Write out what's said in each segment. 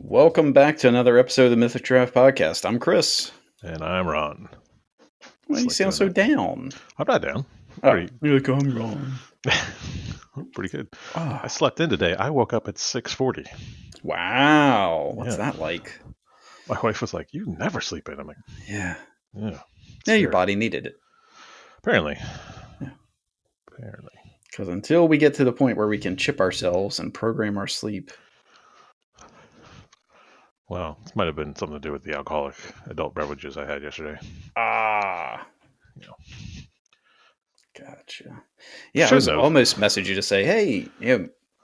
Welcome back to another episode of the Mythic Giraffe podcast. I'm Chris. And I'm Ron. Why do you sound so down? I'm not down. Oh, you're like, I'm Ron. Pretty good. Oh, I slept in today. I woke up at 6:40. wow. What's Yeah. that like? My wife was like, "You never sleep in." I'm like, Yeah. "Yeah." Yeah, your body needed it. Apparently. Yeah. Apparently. Because until we get to the point where we can chip ourselves and program our sleep. Well, this might have been something to do with the alcoholic adult beverages I had yesterday. Ah. Yeah. Gotcha. Yeah, I was Shouldn't have. almost messaging you to say, hey,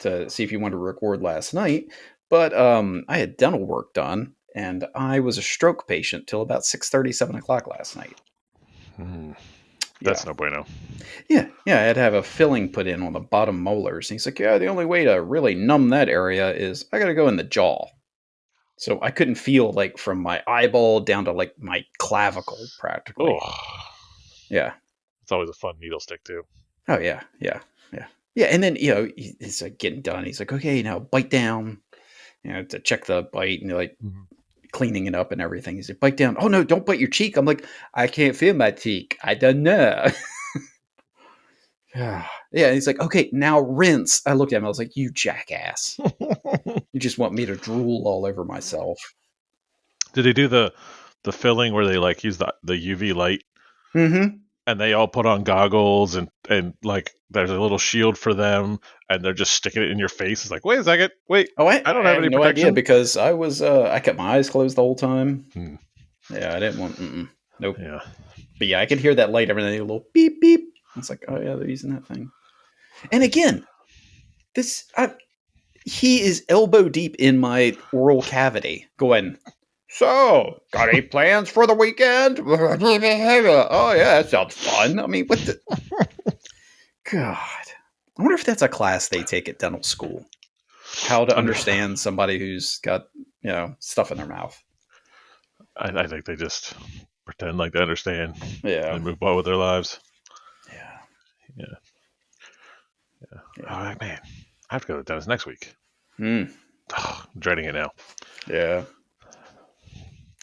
to see if you wanted to record last night. But I had dental work done, and I was a stroke patient till about 6:30, 7 o'clock last night. That's no bueno. Yeah, I had to have a filling put in on the bottom molars. And he's like, yeah, the only way to really numb that area is I got to go in the jaw. So I couldn't feel like from my eyeball down to like my clavicle practically. Oh. Yeah. It's always a fun needle stick too. Oh, yeah. Yeah, and then, he's like getting done. He's like, okay, now bite down, to check the bite and like cleaning it up and everything. He's like, bite down. Oh, no, don't bite your cheek. I'm like, I can't feel my cheek. I don't know. Yeah, he's like, okay, now rinse. I looked at him. I was like, you jackass. You just want me to drool all over myself. Did they do the filling where they like use the UV light? Mm-hmm. And they all put on goggles and like there's a little shield for them and they're just sticking it in your face. It's like, wait a second, wait. Oh, I don't have any no protection. idea because I was I kept my eyes closed the whole time. Yeah, I didn't want. Nope. Yeah. But yeah, I could hear that light every day, a little beep beep. It's like, oh yeah, they're using that thing. And again, he is elbow deep in my oral cavity, going. So, got any plans for the weekend? Oh yeah, that sounds fun. I mean, what the God? I wonder if that's a class they take at dental school. How to understand somebody who's got stuff in their mouth. I think they just pretend like they understand. Yeah. And move on with their lives. Yeah. Oh man, I have to go to the dentist next week. I'm dreading it now. Yeah.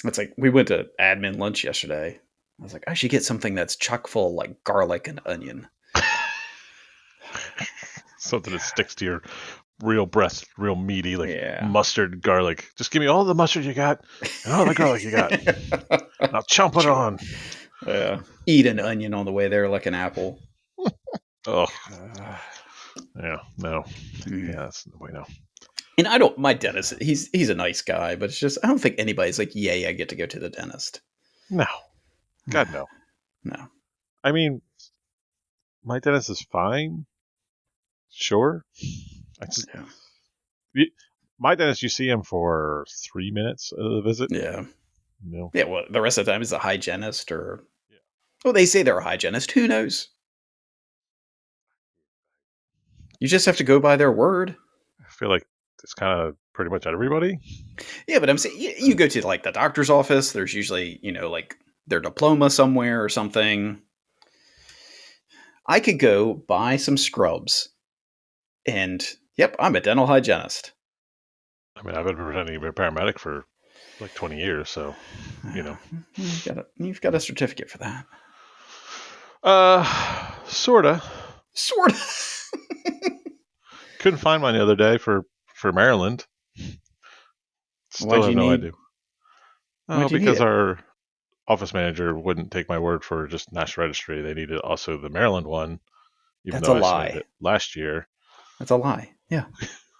It's like we went to admin lunch yesterday. I was like, I should get something that's chock full of like garlic and onion. Something that sticks to your real breast, real meaty, like mustard, garlic. Just give me all the mustard you got and all the garlic you got. And I'll chomp it on. Yeah. Eat an onion on the way there like an apple. Oh. Yeah, no. Yeah, that's the way now. And my dentist, he's a nice guy, but it's just, I don't think anybody's like, yay, I get to go to the dentist. No. God, no. No. I mean, my dentist is fine. Sure. My dentist, you see him for 3 minutes of the visit. Yeah. No. Yeah, well, the rest of the time is a hygienist or... Yeah. Well, they say they're a hygienist. Who knows? You just have to go by their word. I feel like it's kind of pretty much everybody. Yeah, but I'm saying you go to like the doctor's office. There's usually, like their diploma somewhere or something. I could go buy some scrubs and, yep, I'm a dental hygienist. I mean, I've been pretending to be a paramedic for like 20 years, so, You've got a certificate for that. Sorta. Couldn't find mine the other day for Maryland. Still have no idea. Oh, because our office manager wouldn't take my word for just National Registry. They needed also the Maryland one. Even That's though a lie. Submitted it last year. That's a lie. Yeah.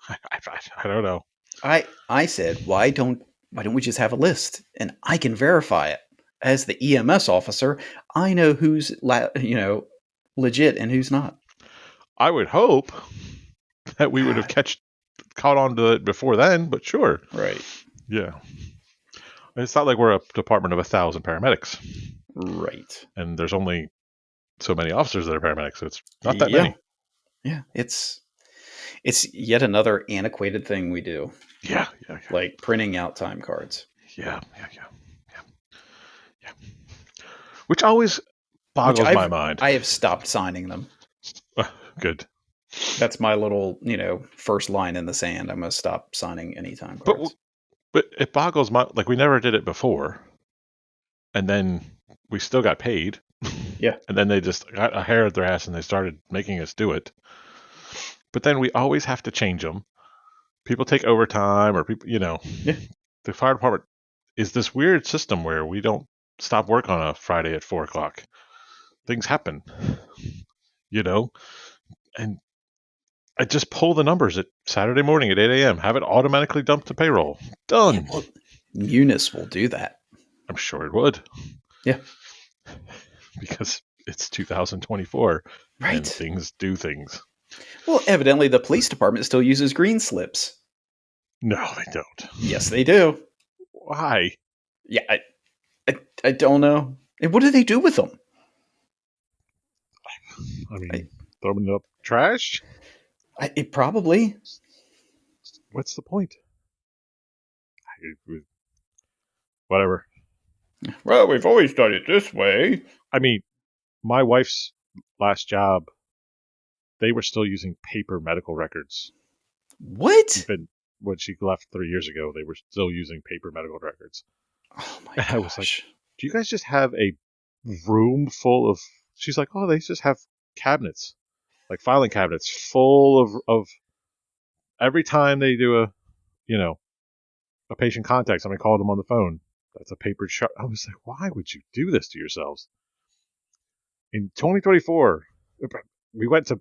I don't know. I said, why don't we just have a list and I can verify it as the EMS officer? I know who's legit and who's not. I would hope that we would have caught on to it before then, but sure. Right. Yeah. It's not like we're a department of 1,000 paramedics. Right. And there's only so many officers that are paramedics, so it's not that many. Yeah. It's yet another antiquated thing we do. Yeah. Like printing out time cards. Yeah. Which always boggles my mind. I have stopped signing them. Good. That's my little, first line in the sand. I'm going to stop signing any time cards. But it boggles my we never did it before, and then we still got paid. Yeah. And then they just got a hair at their ass and they started making us do it. But then we always have to change them. People take overtime, or people, Yeah. the fire department is this weird system where we don't stop work on a Friday at 4 o'clock. Things happen, and I just pull the numbers at Saturday morning at 8 a.m., have it automatically dumped to payroll. Yeah. Done. Well, Munis will do that. I'm sure it would. Yeah. Because it's 2024 and Right. things do things. Well, evidently the police department still uses green slips. No, they don't. Yes, they do. Why? Yeah, I don't know. And what do they do with them? I I, mean, throw them in the trash? it probably. What's the point? Whatever. Well, we've always done it this way. I mean, my wife's last job, they were still using paper medical records. What? Even when she left 3 years ago, they were still using paper medical records. Oh my And I was like, gosh. do you guys just have a room full of. She's like, oh, they just have cabinets, like filing cabinets full of every time they do a patient contact, somebody called them on the phone. That's a paper chart. I was like, why would you do this to yourselves? In 2024, we went to.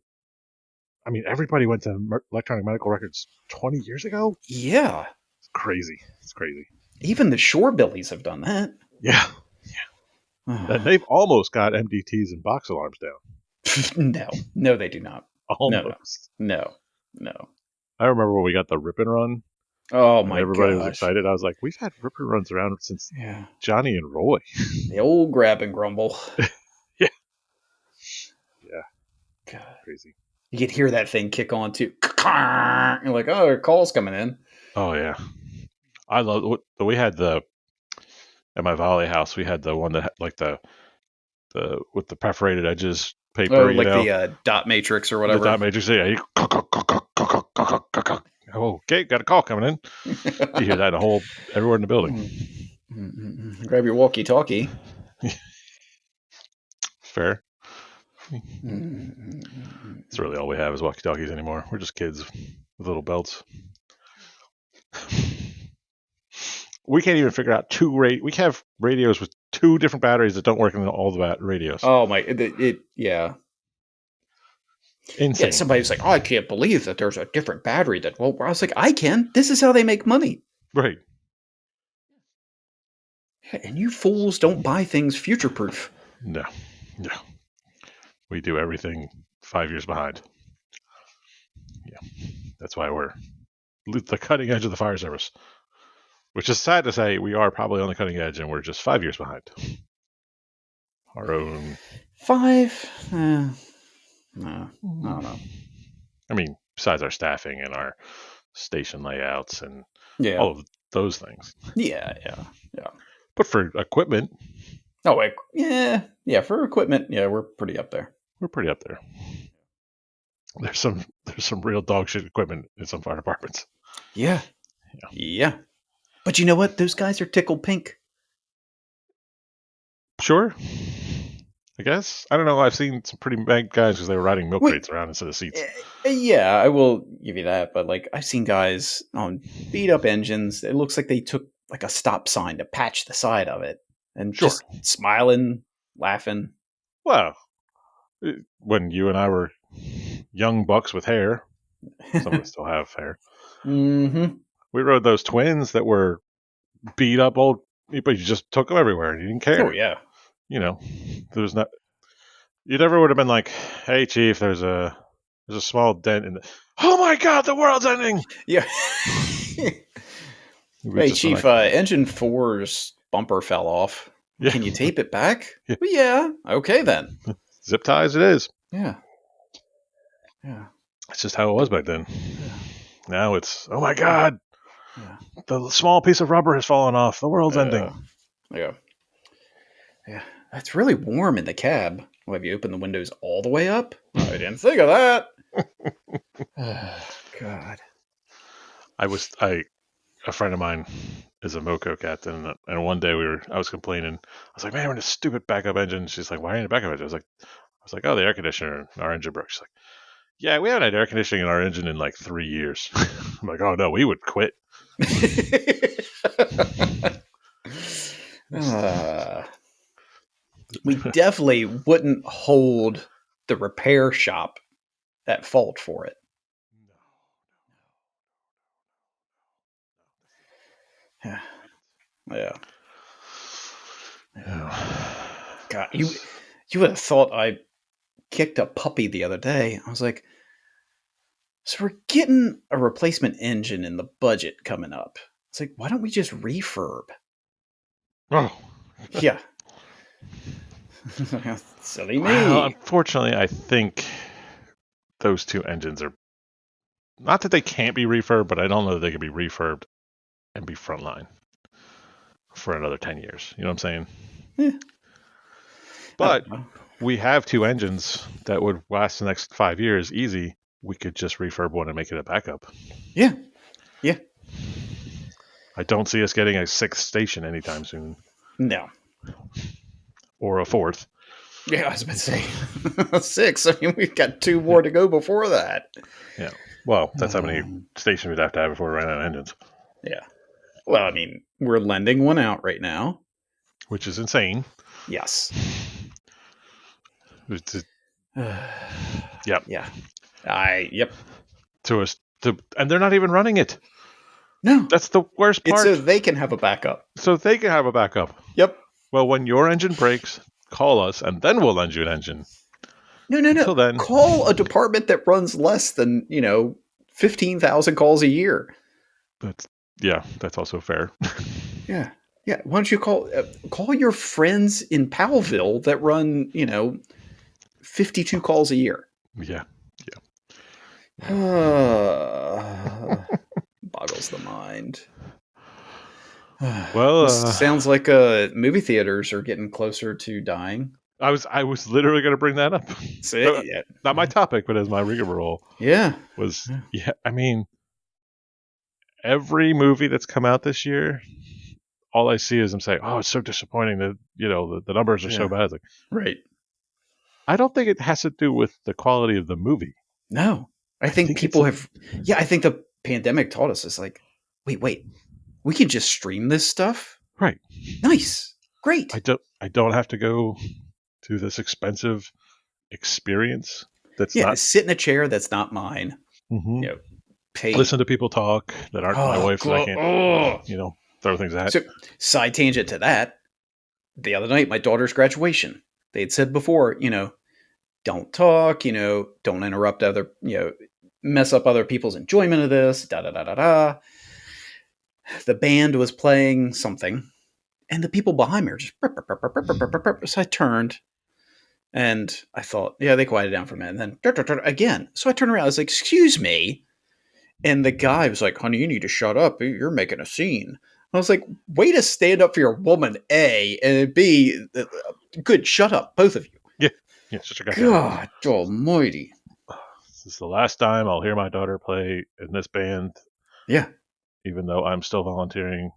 I mean, everybody went to electronic medical records 20 years ago. Yeah. It's crazy. It's crazy. Even the shore billies have done that. Yeah. And they've almost got MDTs and box alarms down. No, they do not. No. Almost. No. I remember when we got the rip and run, Oh and my everybody was gosh. excited. I was like, we've had rip and runs around since Yeah. Johnny and Roy. The old grab and grumble. Yeah. Yeah. God. Crazy. You could hear that thing kick on too. You're like, oh, a call's coming in. Oh yeah. I love. We had at my volley house. We had the one that had like the with the perforated edges paper. Oh, like the dot matrix or The whatever. dot matrix. Yeah. Oh, okay, got a call coming in. You hear that everywhere in the building. Grab your walkie-talkie. Fair. That's really all we have is walkie-talkies anymore. We're just kids with little belts. We can't even figure out we have radios with 2 different batteries that don't work in all the radios. Oh my! Yeah. Insane. Yeah, somebody's like, "Oh, I can't believe that there's a different battery that won't." I was like, "I can. This is how they make money." Right. And you fools don't buy things future-proof. No. We do everything 5 years behind. Yeah. That's why we're the cutting edge of the fire service. Which is sad to say, we are probably on the cutting edge, and we're just 5 years behind. Our own 5? No, I don't know. I mean, besides our staffing and our station layouts and Yeah. all of those things. Yeah. But for equipment, Oh, wait. Yeah. For equipment, yeah, we're pretty up there. we're pretty up there. There's some real dog shit equipment in some fire departments. Yeah. But you know what? Those guys are tickled pink. Sure. I guess. I don't know. I've seen some pretty bad guys because they were riding milk crates around instead of seats. Yeah, I will give you that. But like, I've seen guys on beat up engines. It looks like they took like a stop sign to patch the side of it, and just smiling, laughing. Well, when you and I were young bucks with hair, some of us still have hair. Mm-hmm. We rode those twins that were beat up old, but you just took them everywhere and you didn't care. Oh yeah. There's not. You never would have been like, "Hey, chief, there's a small dent in the." Oh my God, the world's ending! Yeah. Hey, Chief, engine 4's bumper fell off. Yeah. Can you tape it back? Yeah. Well, yeah. Okay, then. Zip ties it is. Yeah. It's just how it was back then. Yeah. Now it's, oh my God, the small piece of rubber has fallen off. The world's ending. Yeah. It's really warm in the cab. Well, have you opened the windows all the way up? I didn't think of that. God. A friend of mine as a Moco captain, and one day I was complaining. I was like, "Man, we're in a stupid backup engine." She's like, "Why are you in a backup engine?" I was like, "Oh, the air conditioner in our engine broke." She's like, "Yeah, we haven't had air conditioning in our engine in like 3 years." I'm like, "Oh no, we would quit." uh, we definitely wouldn't hold the repair shop at fault for it. Yeah. Yeah. No. God, you would have thought I kicked a puppy the other day. I was like, so we're getting a replacement engine in the budget coming up. It's like, why don't we just refurb? Oh. Yeah. Silly Well, me. unfortunately, I think those two engines are not that they can't be refurbed, but I don't know that they could be refurbed and be frontline for another 10 years. You know what I'm saying? Eh, I But don't know. we have two engines that would last the next 5 years easy. We could just refurb one and make it a backup. Yeah. Yeah. I don't see us getting a sixth station anytime soon, No. or a fourth. Yeah, I was about to say 6. I mean, we've got 2 more to go before that. Yeah. Well, that's how many Um, stations we'd have to have before we ran out of engines, yeah. Well, I mean, we're lending one out right now. which is insane. Yes. It's, yep. Yeah. Yep. To us, and they're not even running it. No. That's the worst It's so part. they can have a backup. So they can have a backup. Yep. Well, when your engine breaks, call us, and then we'll lend you an engine. No, no, no. Until then, Call a department that runs less than, 15,000 calls a year. that's also fair. Yeah. Yeah. Why don't you call your friends in Powellville that run, 52 calls a year? Yeah, yeah. Boggles the mind. Well, This sounds like movie theaters are getting closer to dying. I was literally going to bring that up. See? Yeah. Not my topic, but as my rigmarole Yeah. was. Yeah. Yeah, I mean, every movie that's come out this year, all I see is them saying, "Oh, it's so disappointing that the numbers are so Yeah. bad." It's like, Right. I don't think it has to do with the quality of the movie. No. I I think think it's people have yeah, I think the pandemic taught us it's like, wait. We can just stream this stuff? right. Nice. Great. I don't have to go to this expensive experience that's Yeah, not. sit in a chair that's not mine. Hmm. You know, pay Listen to people talk that aren't my oh, wife that I can't, oh. throw things at. So side tangent to that. The other night, my daughter's graduation. They had said before, don't talk, don't interrupt other, mess up other people's enjoyment of this, da da da da da. The band was playing something, and the people behind me are just. So I turned, and I thought, yeah, they quieted down for a minute, and then again. So I turned around, I was like, excuse me. And the guy was like, honey, you need to shut up. You're making a scene. I was like, way to stand up for your woman, A, and B, good, shut up, both of you. Yeah, yeah, shut your goddamn mouth. God almighty. This is the last time I'll hear my daughter play in this band, Yeah. even though I'm still volunteering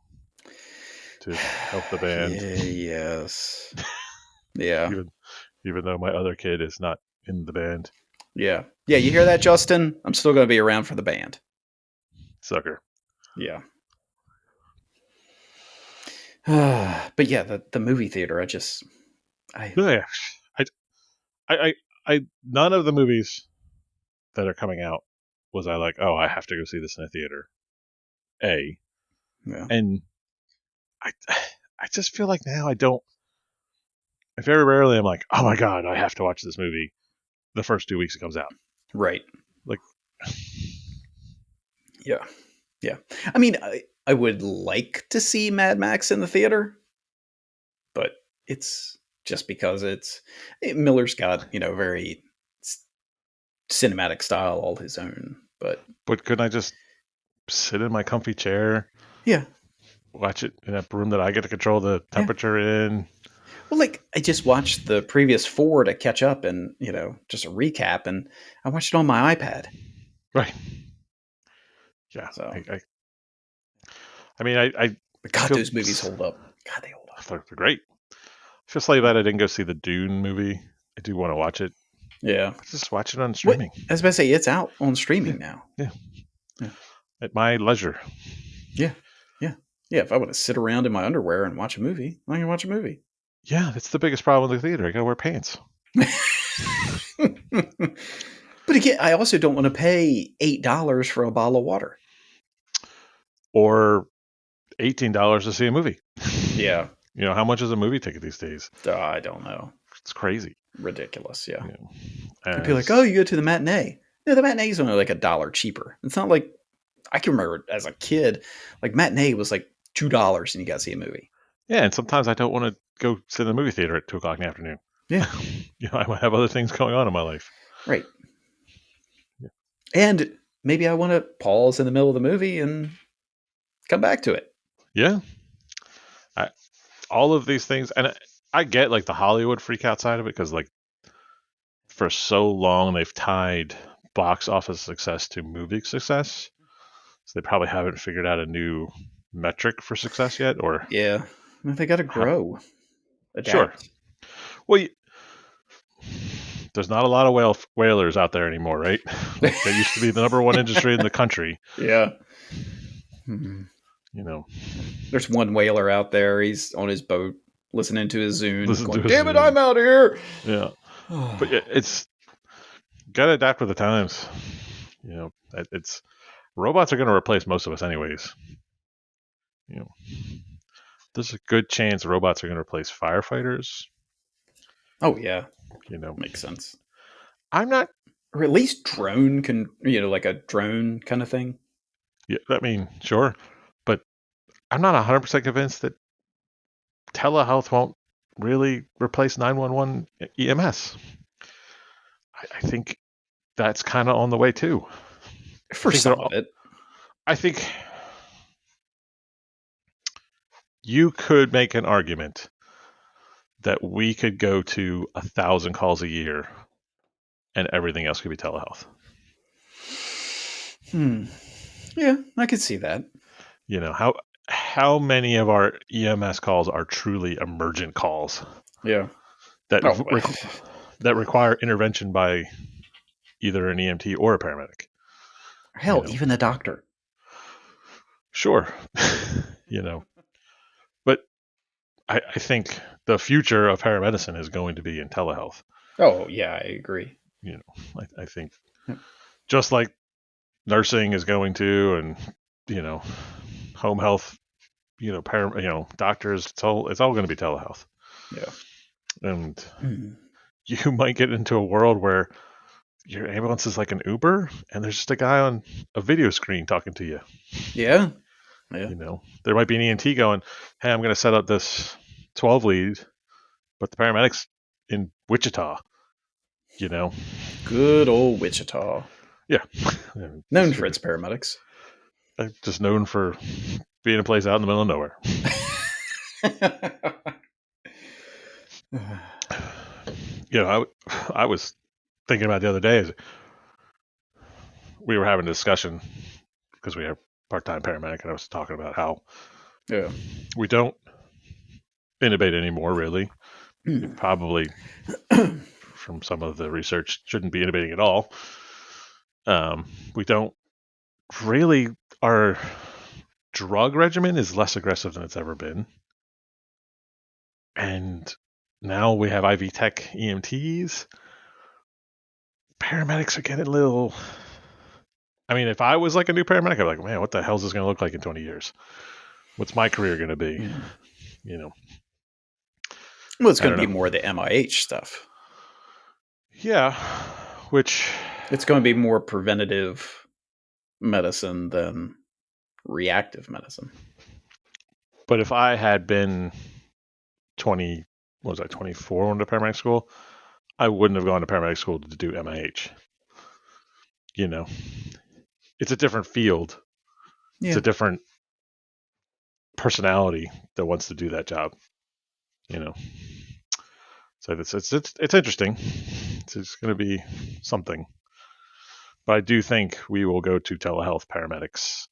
to help the band, Yes. Yeah. even even though my other kid is not in the band. Yeah. Yeah. You hear that, Justin? I'm still going to be around for the band. Sucker. Yeah. But yeah, the movie theater, I, Yeah, I, none of the movies that are coming out was I like, oh, I have to go see this in a theater. yeah. And I, I just feel like now I don't. Very rarely I'm like, oh my god, I have to watch this movie the first 2 weeks it comes out. Right. Like, Yeah. Yeah. I mean, I would like to see Mad Max in the theater, but it's just because Miller's got, very cinematic style all his own. but couldn't I just sit in my comfy chair, Yeah. watch it in a room that I get to control the Yeah. temperature in? Well, like I just watched the previous 4 to catch up and, just a recap, and I watched it on my iPad. Right. Yeah. So, I mean, But God, those movies hold up. God, they hold up. They're great. I feel slightly bad I didn't go see the Dune movie. I do want to watch it. Yeah. But just watch it on What? streaming. I was about to say, it's out on Yeah. streaming now. Yeah. Yeah. At my leisure. Yeah. Yeah. Yeah. If I want to sit around in my underwear and watch a movie, I can watch a movie. Yeah, that's the biggest problem with the theater. I gotta wear pants. But again, I also don't want to pay $8 for a bottle of water. Or $18 to see a movie. Yeah. You know, how much is a movie ticket these days? I don't know. It's crazy. Ridiculous. Yeah. You know, People are like, oh, you go to the matinee. No, the matinee is only like $1 cheaper. It's not like I can remember as a kid, like matinee was like $2 and you got to see a movie. yeah, and sometimes I don't want to go sit in the movie theater at 2:00 in the afternoon. Yeah. You know, I might have other things going on in my life. Right. Yeah. And maybe I want to pause in the middle of the movie and come back to it. Yeah. All of these things, and I get like the Hollywood freak out side of it because like for so long they've tied box office success to movie success, so they probably haven't figured out a new metric for success yet. Or Yeah. Well, they got to grow, sure, adapt. well, there's not a lot of whalers out there anymore, right? Like they used to be the number one industry in the country. Yeah. Hmm. You know, There's one whaler out there. He's on his boat listening to his Zune, listen to going, his damn it, I'm out here. yeah, but yeah, it's gotta adapt with the times. You know, it's robots are going to replace most of us anyways. You know, there's a good chance robots are going to replace firefighters. Oh, yeah. You know, Makes sense. I'm not. Or at least drone can, like a drone kind of thing. Yeah, I mean, sure, but I'm not 100% convinced that telehealth won't really replace 911 EMS. I think that's kind of on the way too. I For think some of it. I think you could make an argument that we could go to 1,000 calls a year and everything else could be telehealth. Yeah, I could see that. You know, how many of our EMS calls are truly emergent calls Yeah. that Oh, that require intervention by either an EMT or a paramedic? You hell, know, even the doctor. sure, you know, but I think the future of paramedicine is going to be in telehealth. Oh, yeah, I agree. You know, I think just like nursing is going to, and you know, home health, you know, doctors, it's all going to be telehealth. Yeah. And you might get into a world where your ambulance is like an Uber and there's just a guy on a video screen talking to you. Yeah. Yeah. You know, there might be an EMT going, hey, I'm going to set up this 12 lead, but the paramedics in Wichita, you know. Good old Wichita. Yeah. Known for its paramedics. Just known for being a place out in the middle of nowhere. You know, I was thinking about the other day is we were having a discussion because we have part-time paramedic, and I was talking about how we don't intubate anymore, really. We probably, from some of the research, shouldn't be intubating at all. We don't really, our drug regimen is less aggressive than it's ever been. And now we have IV tech EMTs. Paramedics are getting a little. I mean, if I was like a new paramedic, I'd be like, man, what the hell is this going to look like in 20 years? What's my career going to be? You know. Well, it's going to be more the MIH stuff. Yeah, which it's going to be more preventative medicine than reactive medicine. But if I had been 20, what was I, 24 when I went to paramedic school, I wouldn't have gone to paramedic school to do MIH. You know, it's a different field. Yeah. It's a different personality that wants to do that job. You know, so it's interesting. It's going to be something. But I do think we will go to telehealth paramedics.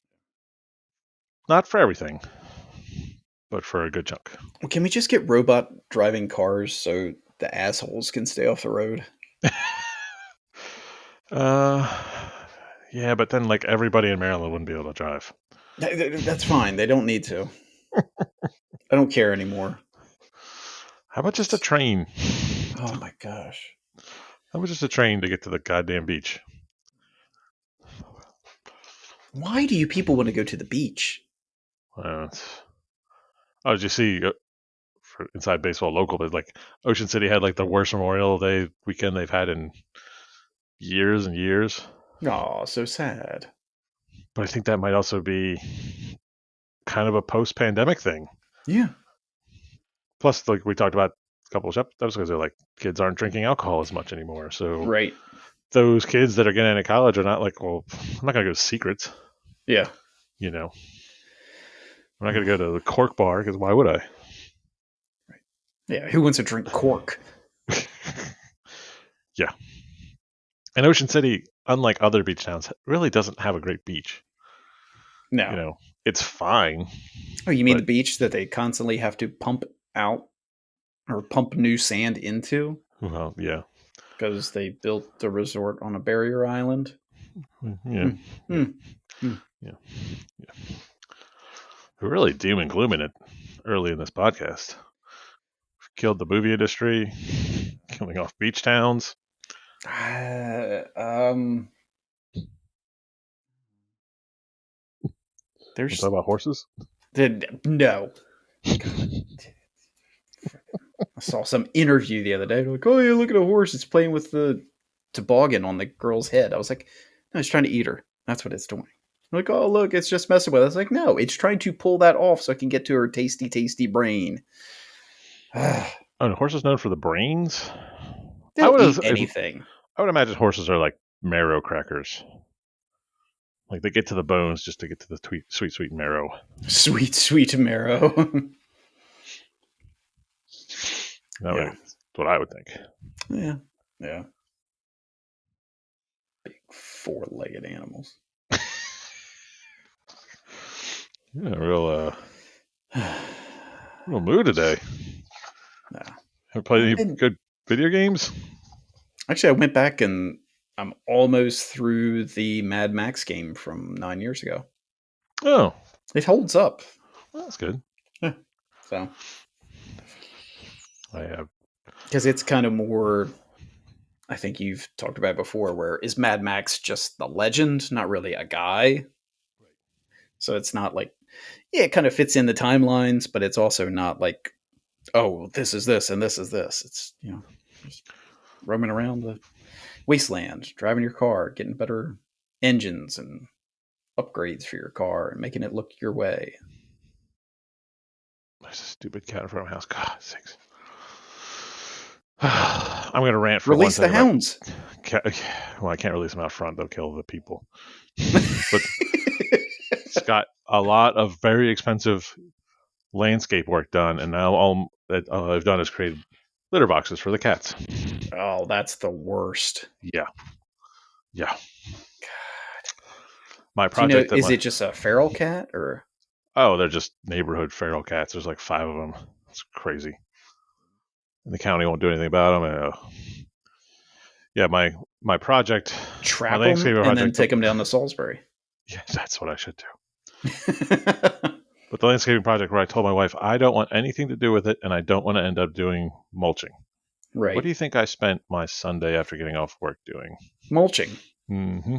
Not for everything. but for a good chunk. Well, can we just get robot driving cars so the assholes can stay off the road? Yeah, but then like everybody in Maryland wouldn't be able to drive. That's fine. They don't need to. I don't care anymore. How about just a train? Oh my gosh. How about just a train to get to the goddamn beach? Why do you people want to go to the beach? Oh, did you see for Inside Baseball Local? That like Ocean City had like the worst Memorial Day weekend they've had in years and years. Oh, so sad. But I think that might also be kind of a post-pandemic thing. Yeah. Plus, like we talked about a couple of episodes ago, like kids aren't drinking alcohol as much anymore. So Right. those kids that are getting into college are not like, well, I'm not going to go to Secrets. Yeah. You know, I'm not going to go to the Cork Bar because why would I? Right. Yeah. Who wants to drink cork? Yeah. And Ocean City, unlike other beach towns, really doesn't have a great beach. No. You know, it's fine. Oh, you mean but, the beach that they constantly have to pump out or pump new sand into? well, yeah. Because they built the resort on a barrier island? Yeah. Mm. Yeah. Mm. Mm. Yeah. Yeah. We're really doom and glooming it early in this podcast. Killed the movie industry, killing off beach towns. Um, We'll there's talk about horses. no. God, I saw some interview the other day. They're like, oh yeah, look at a horse. It's playing with the toboggan on the girl's head. I was like, no, it's trying to eat her. That's what it's doing. I'm like, oh look, it's just messing with her. I was like, no, it's trying to pull that off so I can get to her tasty, tasty brain. Oh, and horses known for the brains. I They'll eat would anything. I would imagine horses are like marrow crackers. Like they get to the bones just to get to the sweet, sweet marrow. Sweet, sweet marrow. Yeah. That's what I would think. Yeah. Yeah. Big four-legged animals. Yeah, real mood today. No. Have played any good video games? Actually, I went back and I'm almost through the Mad Max game from 9 years ago. Oh, It holds up. well, that's good. Yeah. So, I have. because it's kind of more, I think you've talked about it before, where is Mad Max just the legend, not really a guy? So it's not like, yeah, it kind of fits in the timelines, but it's also not like, oh, this is this and this is this. It's, just roaming around the wasteland, driving your car, getting better engines and upgrades for your car and making it look your way. There's a stupid cat in front of my house. God, sakes. I'm going to rant for Release 1 the second. hounds. Well, I can't release them out front. They'll kill the people. But it's got a lot of very expensive landscape work done, and now all that I've done is create litter boxes for the cats. Oh, that's the worst. Yeah. Yeah. God. My Do you know, project is it just a feral cat or? Oh, they're just neighborhood feral cats. There's like 5 of them. It's crazy. And the county won't do anything about them. And, yeah, my project, my Trap them landscaping and then project. take them down to Salisbury. Yeah, that's what I should do. But the landscaping project where I told my wife I don't want anything to do with it, and I don't want to end up doing mulching. Right. What do you think I spent my Sunday after getting off work doing? Mulching. Mm-hmm.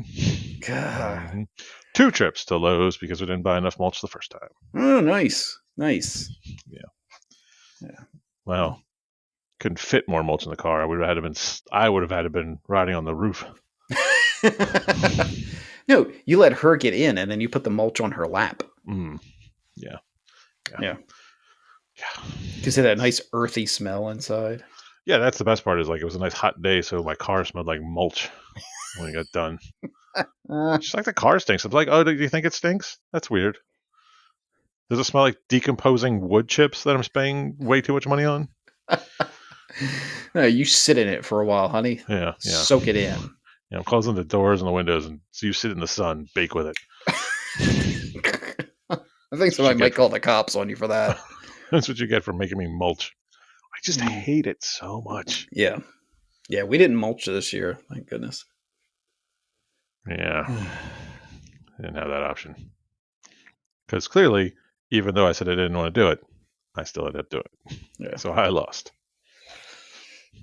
God. Mm-hmm. 2 trips to Lowe's because we didn't buy enough mulch the first time. Oh, nice. Nice. Yeah. Yeah. Well, couldn't fit more mulch in the car. I would have had to been riding on the roof. No, you let her get in and then you put the mulch on her lap. Yeah. Yeah. Because it had a nice earthy smell inside. Yeah, that's the best part is like it was a nice hot day, so my car smelled like mulch when it got done. Just like the car stinks. I'm like, oh, do you think it stinks? That's weird. Does it smell like decomposing wood chips that I'm spending way too much money on? No, you sit in it for a while, honey. Yeah. Soak it in. Yeah, I'm closing the doors and the windows, and so you sit in the sun, bake with it. I think somebody might call the cops on you for that. That's what you get for making me mulch. I just hate it so much. Yeah. Yeah, we didn't mulch this year, thank goodness. Yeah. Didn't have that option. Because clearly, even though I said I didn't want to do it, I still ended up doing it. Yeah. So I lost.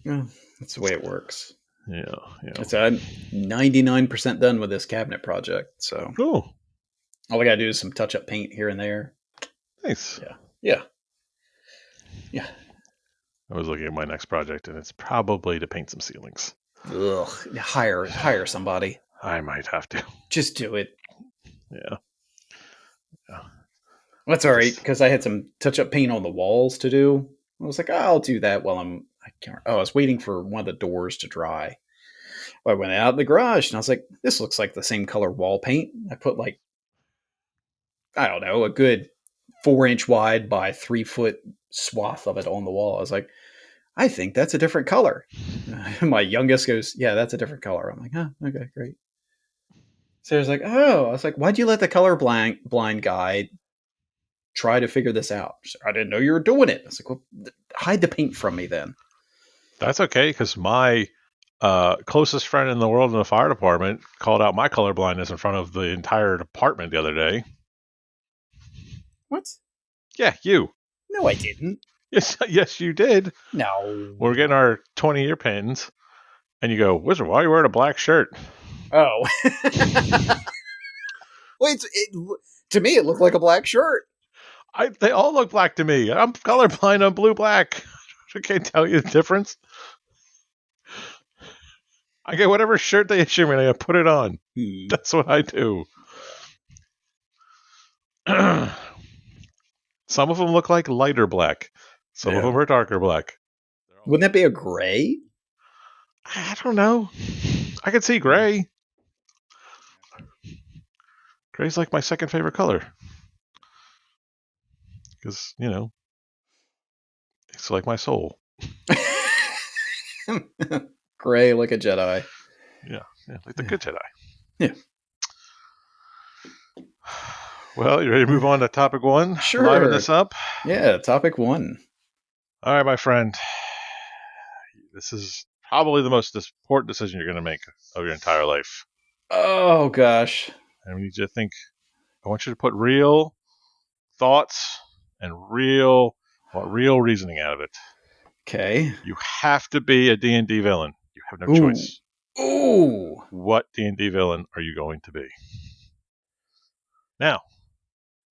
Yeah, that's the way it works. Yeah. It's I'm 99% done with this cabinet project, so Oh, all I gotta do is some touch-up paint here and there. nice. Yeah. I was looking at my next project, and it's probably to paint some ceilings. Ugh. Hire somebody. I might have to. Just do it. Yeah. That's all right because I had some touch-up paint on the walls to do. I was like, I'll do that while I was waiting for one of the doors to dry. I went out in the garage and I was like, this looks like the same color wall paint. I put like, I don't know, a good 4-inch wide by 3-foot swath of it on the wall. I was like, I think that's a different color. My youngest goes, yeah, that's a different color. I'm like, oh, okay, great. So I was like, oh, I was like, why'd you let the blind guy try to figure this out? I didn't know you were doing it. I was like, well, hide the paint from me then. That's okay, because my closest friend in the world in the fire department called out my color blindness in front of the entire department the other day. What? Yeah, you. No, I didn't. Yes, you did. No. We're getting our 20-year pins, and you go, Wizard, why are you wearing a black shirt? Oh. Wait, to me, it looked like a black shirt. They all look black to me. I'm colorblind on blue-black. I can't tell you the difference. I get whatever shirt they issue me, and I put it on. That's what I do. Some of them look like lighter black. Some of them are darker black. Wouldn't that be a gray? I don't know. I could see gray. Gray's like my second favorite color. Because, it's like my soul. Gray like a Jedi. Yeah, like the good Jedi. Yeah. Well, you ready to move on to topic one? Sure. Liven this up? Yeah, topic one. All right, my friend. This is probably the most important decision you're going to make of your entire life. Oh, gosh. I need you to think. I want you to put real thoughts and real reasoning out of it. Okay. You have to be a D&D villain. You have no choice. Ooh. What D&D villain are you going to be? Now,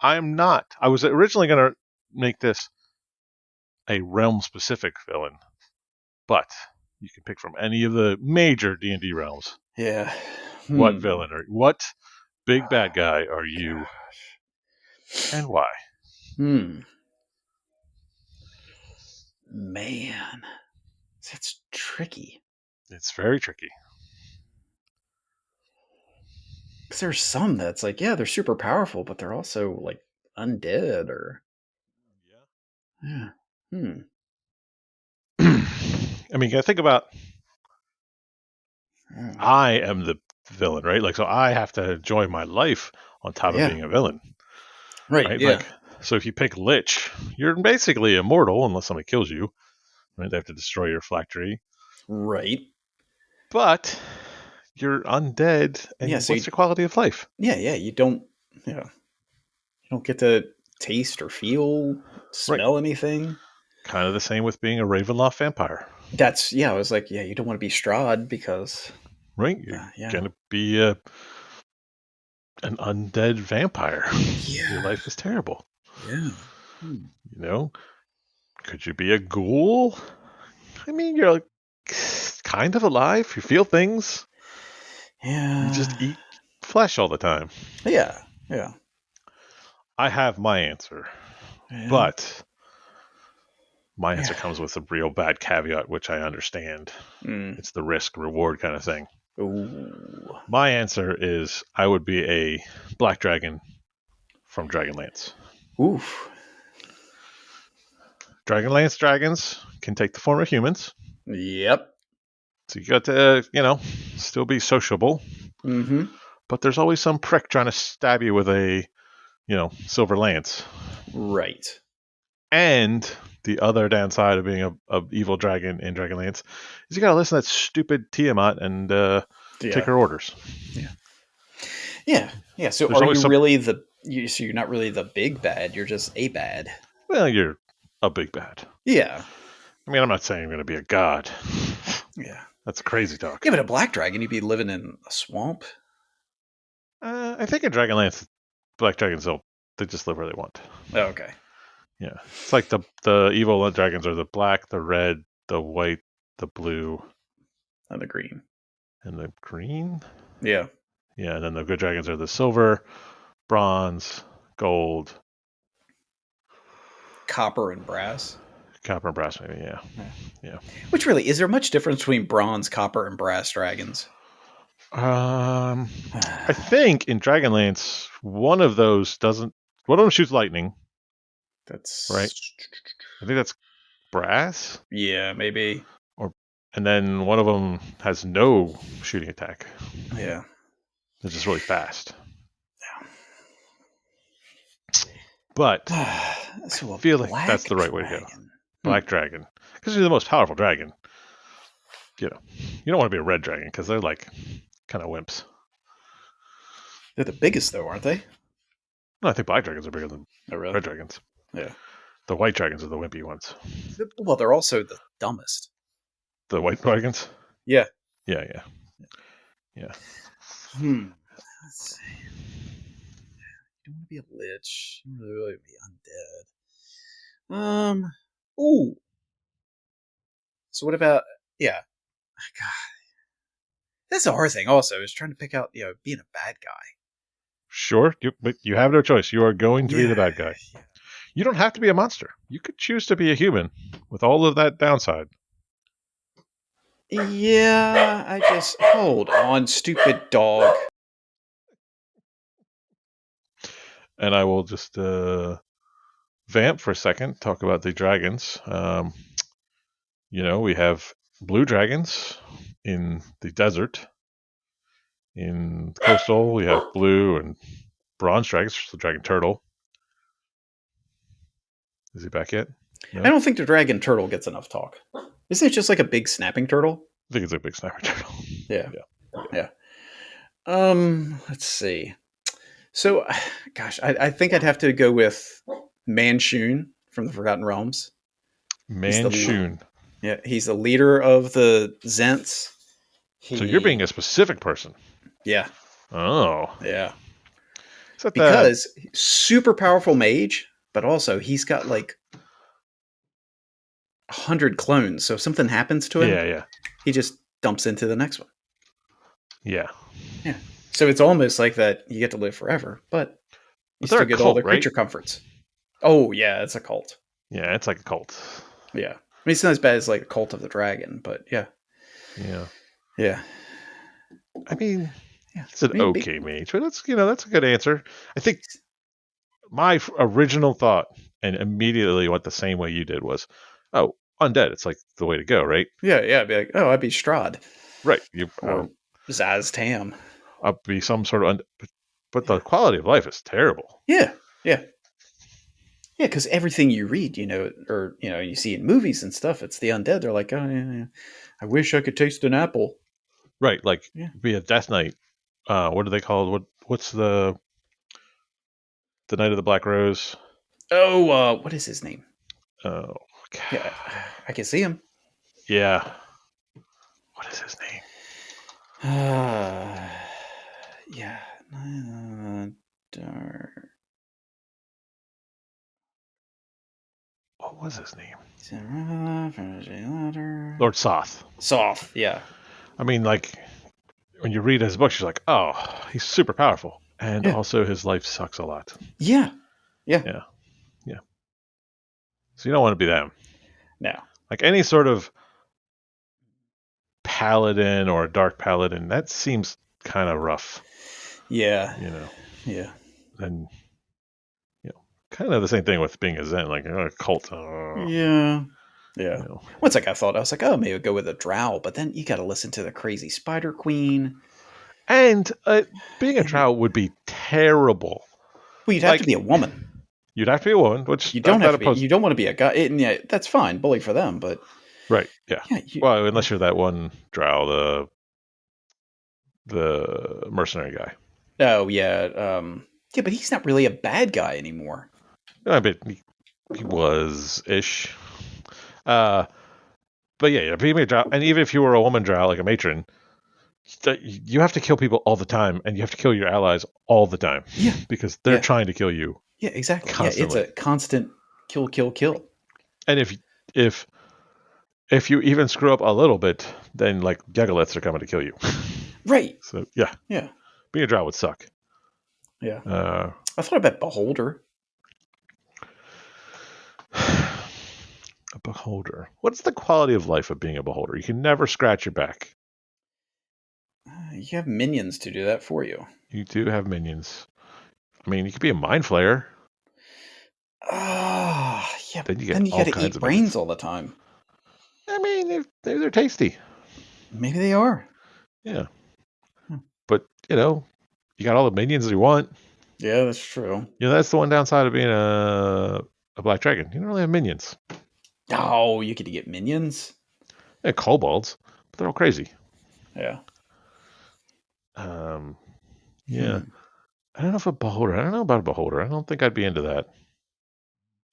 I'm not. I was originally going to make this a realm-specific villain, but you can pick from any of the major D&D realms. Yeah. What villain what big bad guy are you, and why? Man, that's tricky. It's very tricky. Because there's some that's like, yeah, they're super powerful, but they're also like undead or. Yeah. I mean, you gotta think about. I am the villain, right? Like, so I have to enjoy my life on top of being a villain, right? Yeah. Like, so if you pick Lich, you're basically immortal unless somebody kills you. Right? They have to destroy your phylactery. Right. But you're undead, and what's your quality of life? Yeah. You don't. Yeah. You don't get to taste or feel, smell anything. Kind of the same with being a Ravenloft vampire. I was like, yeah, you don't want to be Strahd because. Right? You're going to be an undead vampire. Yeah. Your life is terrible. Yeah. Could you be a ghoul? I mean, you're like kind of alive. You feel things. Yeah. You just eat flesh all the time. Yeah. I have my answer. But my answer comes with a real bad caveat, which I understand. It's the risk-reward kind of thing. Ooh. My answer is I would be a black dragon from Dragonlance. Oof. Dragonlance dragons can take the form of humans. Yep. So you got to, still be sociable. Mm-hmm. But there's always some prick trying to stab you with a, silver lance. Right. And the other downside of being a evil dragon in Dragonlance is you got to listen to that stupid Tiamat and take her orders. Yeah. So There's are always you some. really so you're not really the big bad. You're just a bad. Well, you're a big bad. Yeah. I mean, I'm not saying I'm going to be a god. Yeah. That's crazy talk. Yeah, but a black dragon, you'd be living in a swamp. I think in Dragonlance, black dragons they just live where they want. Oh, okay. Yeah, it's like the evil dragons are the black, the red, the white, the blue, And the green. and the green. Yeah. Yeah, and then the good dragons are the silver, bronze, gold, Copper and brass. copper, and brass. Maybe. Yeah. Which really, is there much difference between bronze, copper, and brass dragons? I think in Dragonlance, one of those doesn't. One of them shoots lightning. That's right. I think that's brass. Yeah, maybe. And then one of them has no shooting attack. Yeah. It's just really fast. But So I feel like that's the right way to go. Black dragon. Because you're the most powerful dragon. You don't want to be a red dragon because they're like kind of wimps. They're the biggest, though, aren't they? No, I think black dragons are bigger than really? red dragons. Yeah. The white dragons are the wimpy ones. Well, they're also the dumbest. The white dragons? Yeah. Yeah. Let's see. You don't want to be a lich. You really want to be undead. Ooh. So what about? Yeah. God. That's the hard thing. Also, is trying to pick out being a bad guy. Sure, but you have no choice. You are going to be the bad guy. Yeah. You don't have to be a monster. You could choose to be a human with all of that downside. Yeah, I just hold on, stupid dog. And I will just vamp for a second, talk about the dragons. We have blue dragons in the desert. In coastal, we have blue and bronze dragons, the dragon turtle. Is he back yet? No? I don't think the dragon turtle gets enough talk. Isn't it just like a big snapping turtle? I think it's a big snapping turtle. Yeah. Let's see. So, gosh, I think I'd have to go with Manchun from the Forgotten Realms. Manchun. He's the leader of the Zents. So you're being a specific person. Yeah. Oh. Yeah. Because super powerful mage, but also he's got like 100 clones. So if something happens to him, he just dumps into the next one. Yeah. So it's almost like that you get to live forever, but you still get all the creature comforts. Oh, yeah, it's a cult. Yeah, it's like a cult. Yeah. I mean, it's not as bad as like a Cult of the Dragon, but yeah. Yeah. I mean, it's an okay mage, but that's a good answer. I think my original thought, and immediately went the same way you did, was, oh, undead. It's like the way to go, right? Yeah. I'd be like, oh, I'd be Strahd. Right. Or Zaz Tam. I'd be some sort of but the quality of life is terrible. Yeah, because everything you read, or you see in movies and stuff, it's the undead. They're like, oh, yeah. I wish I could taste an apple. Right, like be a Death Knight. What are they called? What's the Knight of the Black Rose? Oh, what is his name? Oh, God. Yeah, I can see him. Yeah. What is his name? Yeah. What was his name? Lord Soth. Soth, yeah. I mean, like, when you read his books, you're like, oh, he's super powerful. And also his life sucks a lot. Yeah. So you don't want to be them. No. Like any sort of paladin or a dark paladin, that seems kind of rough. Yeah. Yeah. And, kind of the same thing with being a Zen, like a cult. Yeah. Once I thought, I was like, oh, maybe I'd go with a drow, but then you got to listen to the crazy Spider Queen. And being a drow would be terrible. Well, you'd have to be a woman. You'd have to be a woman, which You don't have that to be. opposes. You don't want to be a guy. Yeah, that's fine. Bully for them, but Right. Yeah. yeah, Well, unless you're that one drow, the mercenary guy. oh yeah, yeah, but he's not really a bad guy anymore. I bet he was ish. Uh, but yeah, being a drow, and even if you were a woman drow, like a matron, you have to kill people all the time, and you have to kill your allies all the time Yeah, because they're yeah, trying to kill you yeah, exactly. Yeah, it's constantly. a constant kill, kill, kill. And if if you even screw up a little bit, then like Yagoliths are coming to kill you. Right. So yeah, Yeah. being a drow would suck. Yeah. Uh, I thought about Beholder. a beholder. What's the quality of life of being a beholder? You can never scratch your back. You have minions to do that for you. You do have minions. I mean, you could be a mind flayer. Ah, yeah, Then but you get then you got all to kinds eat of minions. brains all the time. I mean, they're tasty. Maybe they are. Yeah. Hmm. But, you got all the minions you want. Yeah, that's true. That's the one downside of being a black dragon. You don't really have minions. Oh, you get to get minions. Yeah, kobolds, but they're all crazy. Yeah. Um, yeah. Hmm. I don't know if a beholder. I don't know about a beholder. I don't think I'd be into that.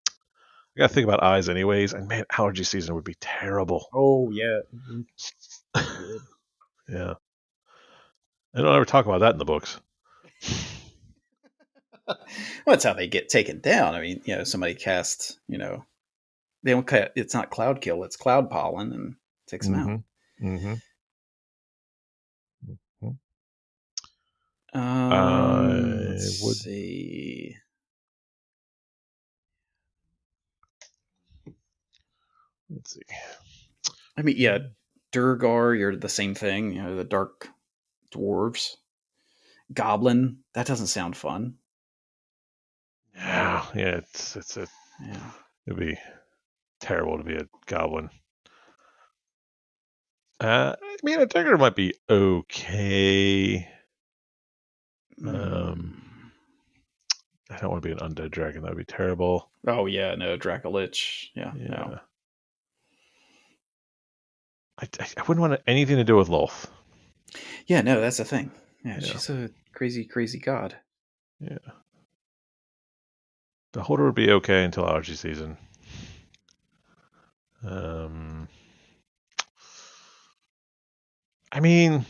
I gotta think about eyes anyways. And man, allergy season would be terrible. Oh yeah, it would. Yeah. They don't ever talk about that in the books. Well, that's how they get taken down. I mean, somebody casts, they don't. It's not cloud kill; it's cloud pollen, and takes them out. Mm-hmm. Mm-hmm. Mm-hmm. I Let's would. see. Let's see. I mean, yeah, Durgar, you're the same thing. The dark dwarves. Goblin, that doesn't sound fun. Yeah. Yeah. Yeah. It'd be terrible to be a goblin. I mean, a tiger might be okay. Um, Hmm. I don't want to be an undead dragon. That'd be terrible. Oh yeah, no, Dracolich. Yeah, no. Yeah. I wouldn't want anything to do with Lolth. Yeah, no, that's the thing. Yeah, Yeah. she's a crazy, crazy god. Yeah. The holder would be okay until allergy season. Um, I mean,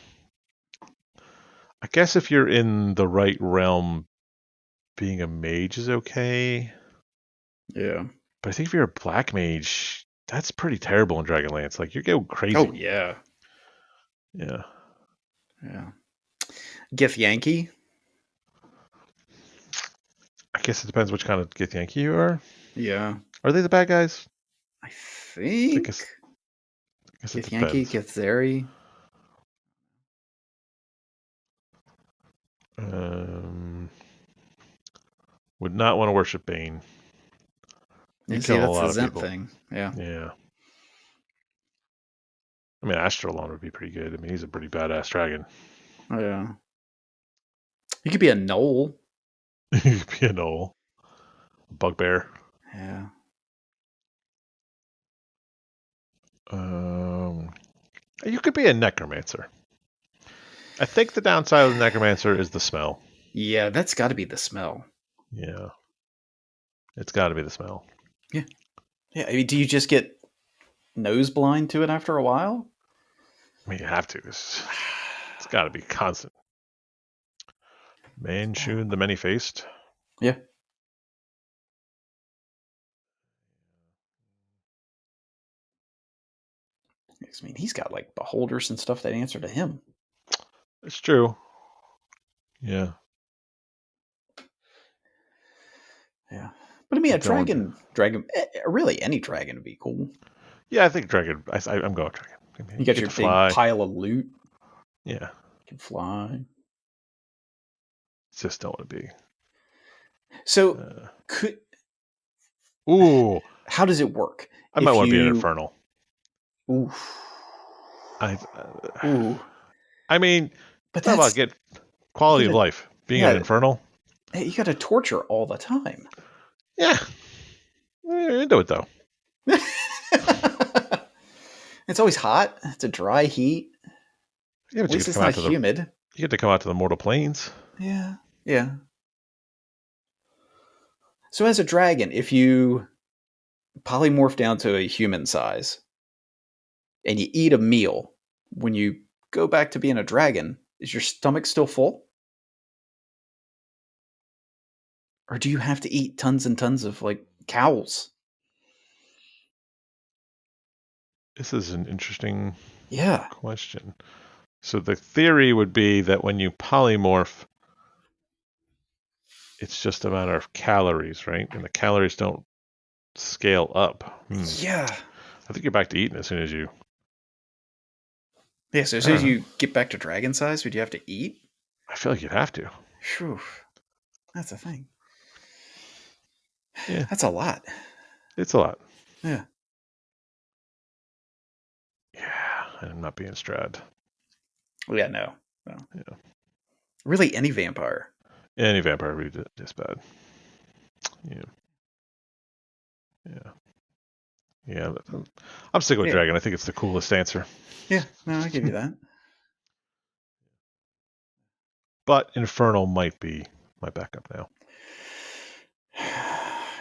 I guess if you're in the right realm, being a mage is okay. Yeah. But I think if you're a black mage, that's pretty terrible in Dragonlance. Like you're going Oh crazy. yeah. Yeah. Yeah. Gith Yankee. I guess it depends which kind of Githyanki you are. Yeah. Are they the bad guys? I I think guess. I guess it Gith Yankee, depends. Gith Zeri. Um, would not want to worship Bane. Yeah, You see, kill a that's the lot of Zent people. thing. Yeah. Yeah. I mean, Astrolon would be pretty good. I mean, he's a pretty badass dragon. Oh yeah. You could be a knoll. He could be an old bugbear. Yeah. Um, you could be a necromancer. I think the downside of the necromancer is the smell. Yeah, that's got to be the smell. Yeah, it's got to be the smell. Yeah. Yeah. I mean, do you just get nose blind to it after a while? I mean, you have to. It's got to be constant. Manchun the many-faced. Yeah. I mean, he's got like beholders and stuff that answer to him. It's true. Yeah. Yeah. But I mean, I a don't. really any dragon would be cool. Yeah, I think dragon. I'm going dragon. I mean, You you got get your to big fly. pile of loot. Yeah. You can fly. Just don't want to be. So, Uh, could ooh, how does it work? I might If want to be an you, infernal. ooh, I. ooh, I mean, but talk about that's get you quality of gotta, life. Being an yeah, infernal. you gotta torture all the time. Yeah. You're into it, though. It's always hot. It's a dry heat. Yeah, At but least it's not humid. you get to come out to the mortal plains. Yeah. Yeah. So as a dragon, if you polymorph down to a human size and you eat a meal, when you go back to being a dragon, is your stomach still full? Or do you have to eat tons and tons of like cows? This is an interesting Yeah. question. So the theory would be that when you polymorph, it's just a matter of calories, right? And the calories don't scale up. Yeah. I think you're back to eating as soon as you. Yeah, so as I soon don't as know. you get back to dragon size, would you have to eat? I feel like you'd have to. Phew. That's a thing. Yeah, That's a lot. it's a lot. Yeah. Yeah, and I'm not being Strad. Well, yeah, no. Yeah, Really, any vampire. any vampire would be this bad. Yeah, yeah, yeah. I'm sticking with Yeah. dragon. I think it's the coolest answer. Yeah. No, I give you that. But infernal might be my backup now.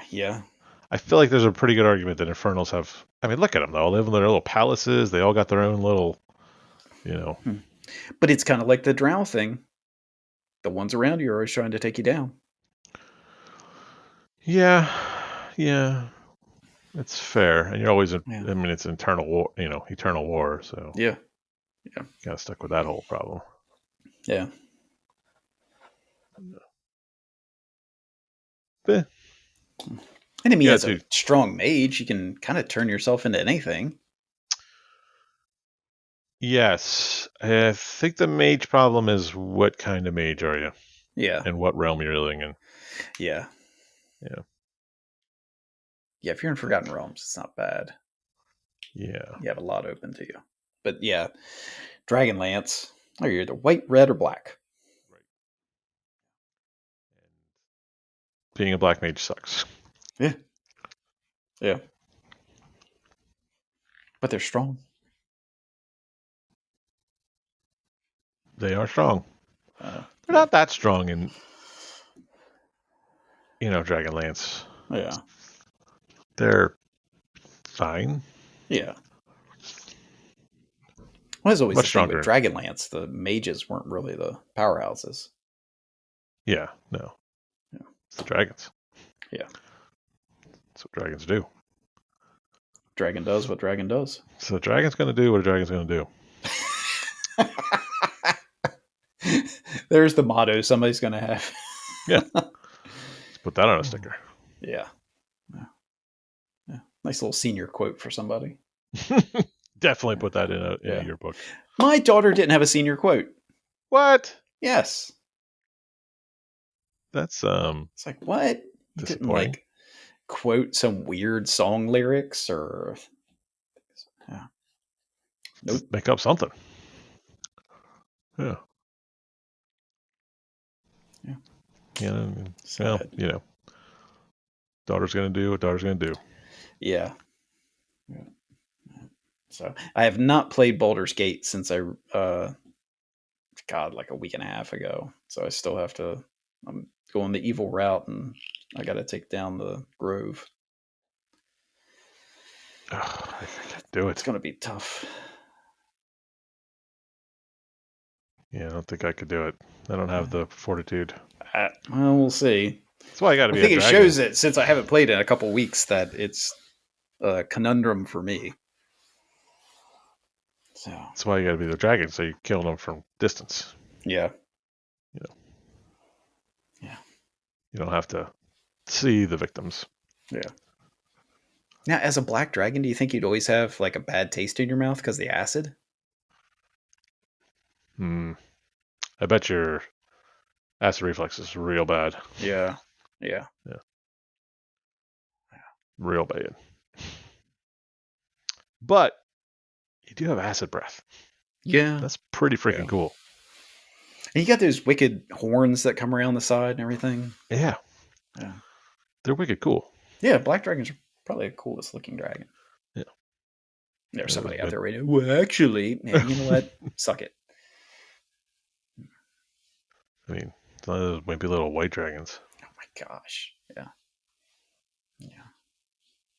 Yeah. I feel like there's a pretty good argument that infernals have. I mean, look at them though. They live in their little palaces. They all got their own little, you know. But it's kind of like the drow thing. The ones around you are always trying to take you down. Yeah, yeah. It's fair, and you're always. I Yeah. mean, it's internal war. Eternal war. So Yeah. Yeah. kind of stuck with that whole problem. Yeah. But And I mean, yeah, as a dude. strong mage, you can kind of turn yourself into anything. Yes, I think the mage problem is what kind of mage are you, Yeah. and what realm you're living in. Yeah. Yeah, Yeah. If you're in Forgotten Realms, it's not bad. yeah. You have a lot open to you. But yeah, Dragonlance. Oh, you're either white, red, or black. Right. Being a black mage sucks. Yeah. Yeah. But they're strong. They are strong. They're Yeah. not that strong in Dragonlance. Yeah. They're fine. Yeah. Well, that's always Much the thing with stronger. Dragonlance. The mages weren't really the powerhouses. Yeah, no. Yeah. It's the dragons. Yeah. That's what dragons do. Dragon does what dragon does. So the dragon's going to do what a dragon's going to do. There's the motto somebody's going to have. Yeah. Let's put that on a sticker. Yeah. Yeah. Yeah. Nice little senior quote for somebody. Definitely put that in a Yeah. yearbook. My daughter didn't have a senior quote. What? Yes. That's It's like, what? You didn't disappointing. like quote some weird song lyrics or. Yeah. Nope. Just make up something. Yeah. Yeah. Yeah. Sad. Well, daughter's going to do what daughter's going to do. Yeah. Yeah. So I have not played Baldur's Gate since God, like a week and a half ago. So I still have to. I'm going the evil route, and I got to take down the Grove. I can't do It's it. going to be tough. Yeah, I don't think I could do it. I don't have the fortitude. Well, we'll see. That's why I got to I be a think it dragon. shows that since I haven't played in a couple weeks, that it's a conundrum for me. So That's why you got to be the dragon, so you kill them from distance. yeah, You know, yeah, you don't have to see the victims. yeah. Now, as a black dragon, do you think you'd always have like a bad taste in your mouth because of the acid? Hmm. I bet your acid reflex is real bad. Yeah, yeah, Yeah, real bad. But you do have acid breath. yeah, That's pretty yeah. freaking cool. And you got those wicked horns that come around the side and everything. Yeah. Yeah, they're wicked cool. Yeah, black dragons are probably the coolest looking dragon. Yeah, There's it was somebody out good. there right now. Well, actually, yeah, you know what? Suck it. I mean, those wimpy little white dragons. Oh my gosh. Yeah. Yeah.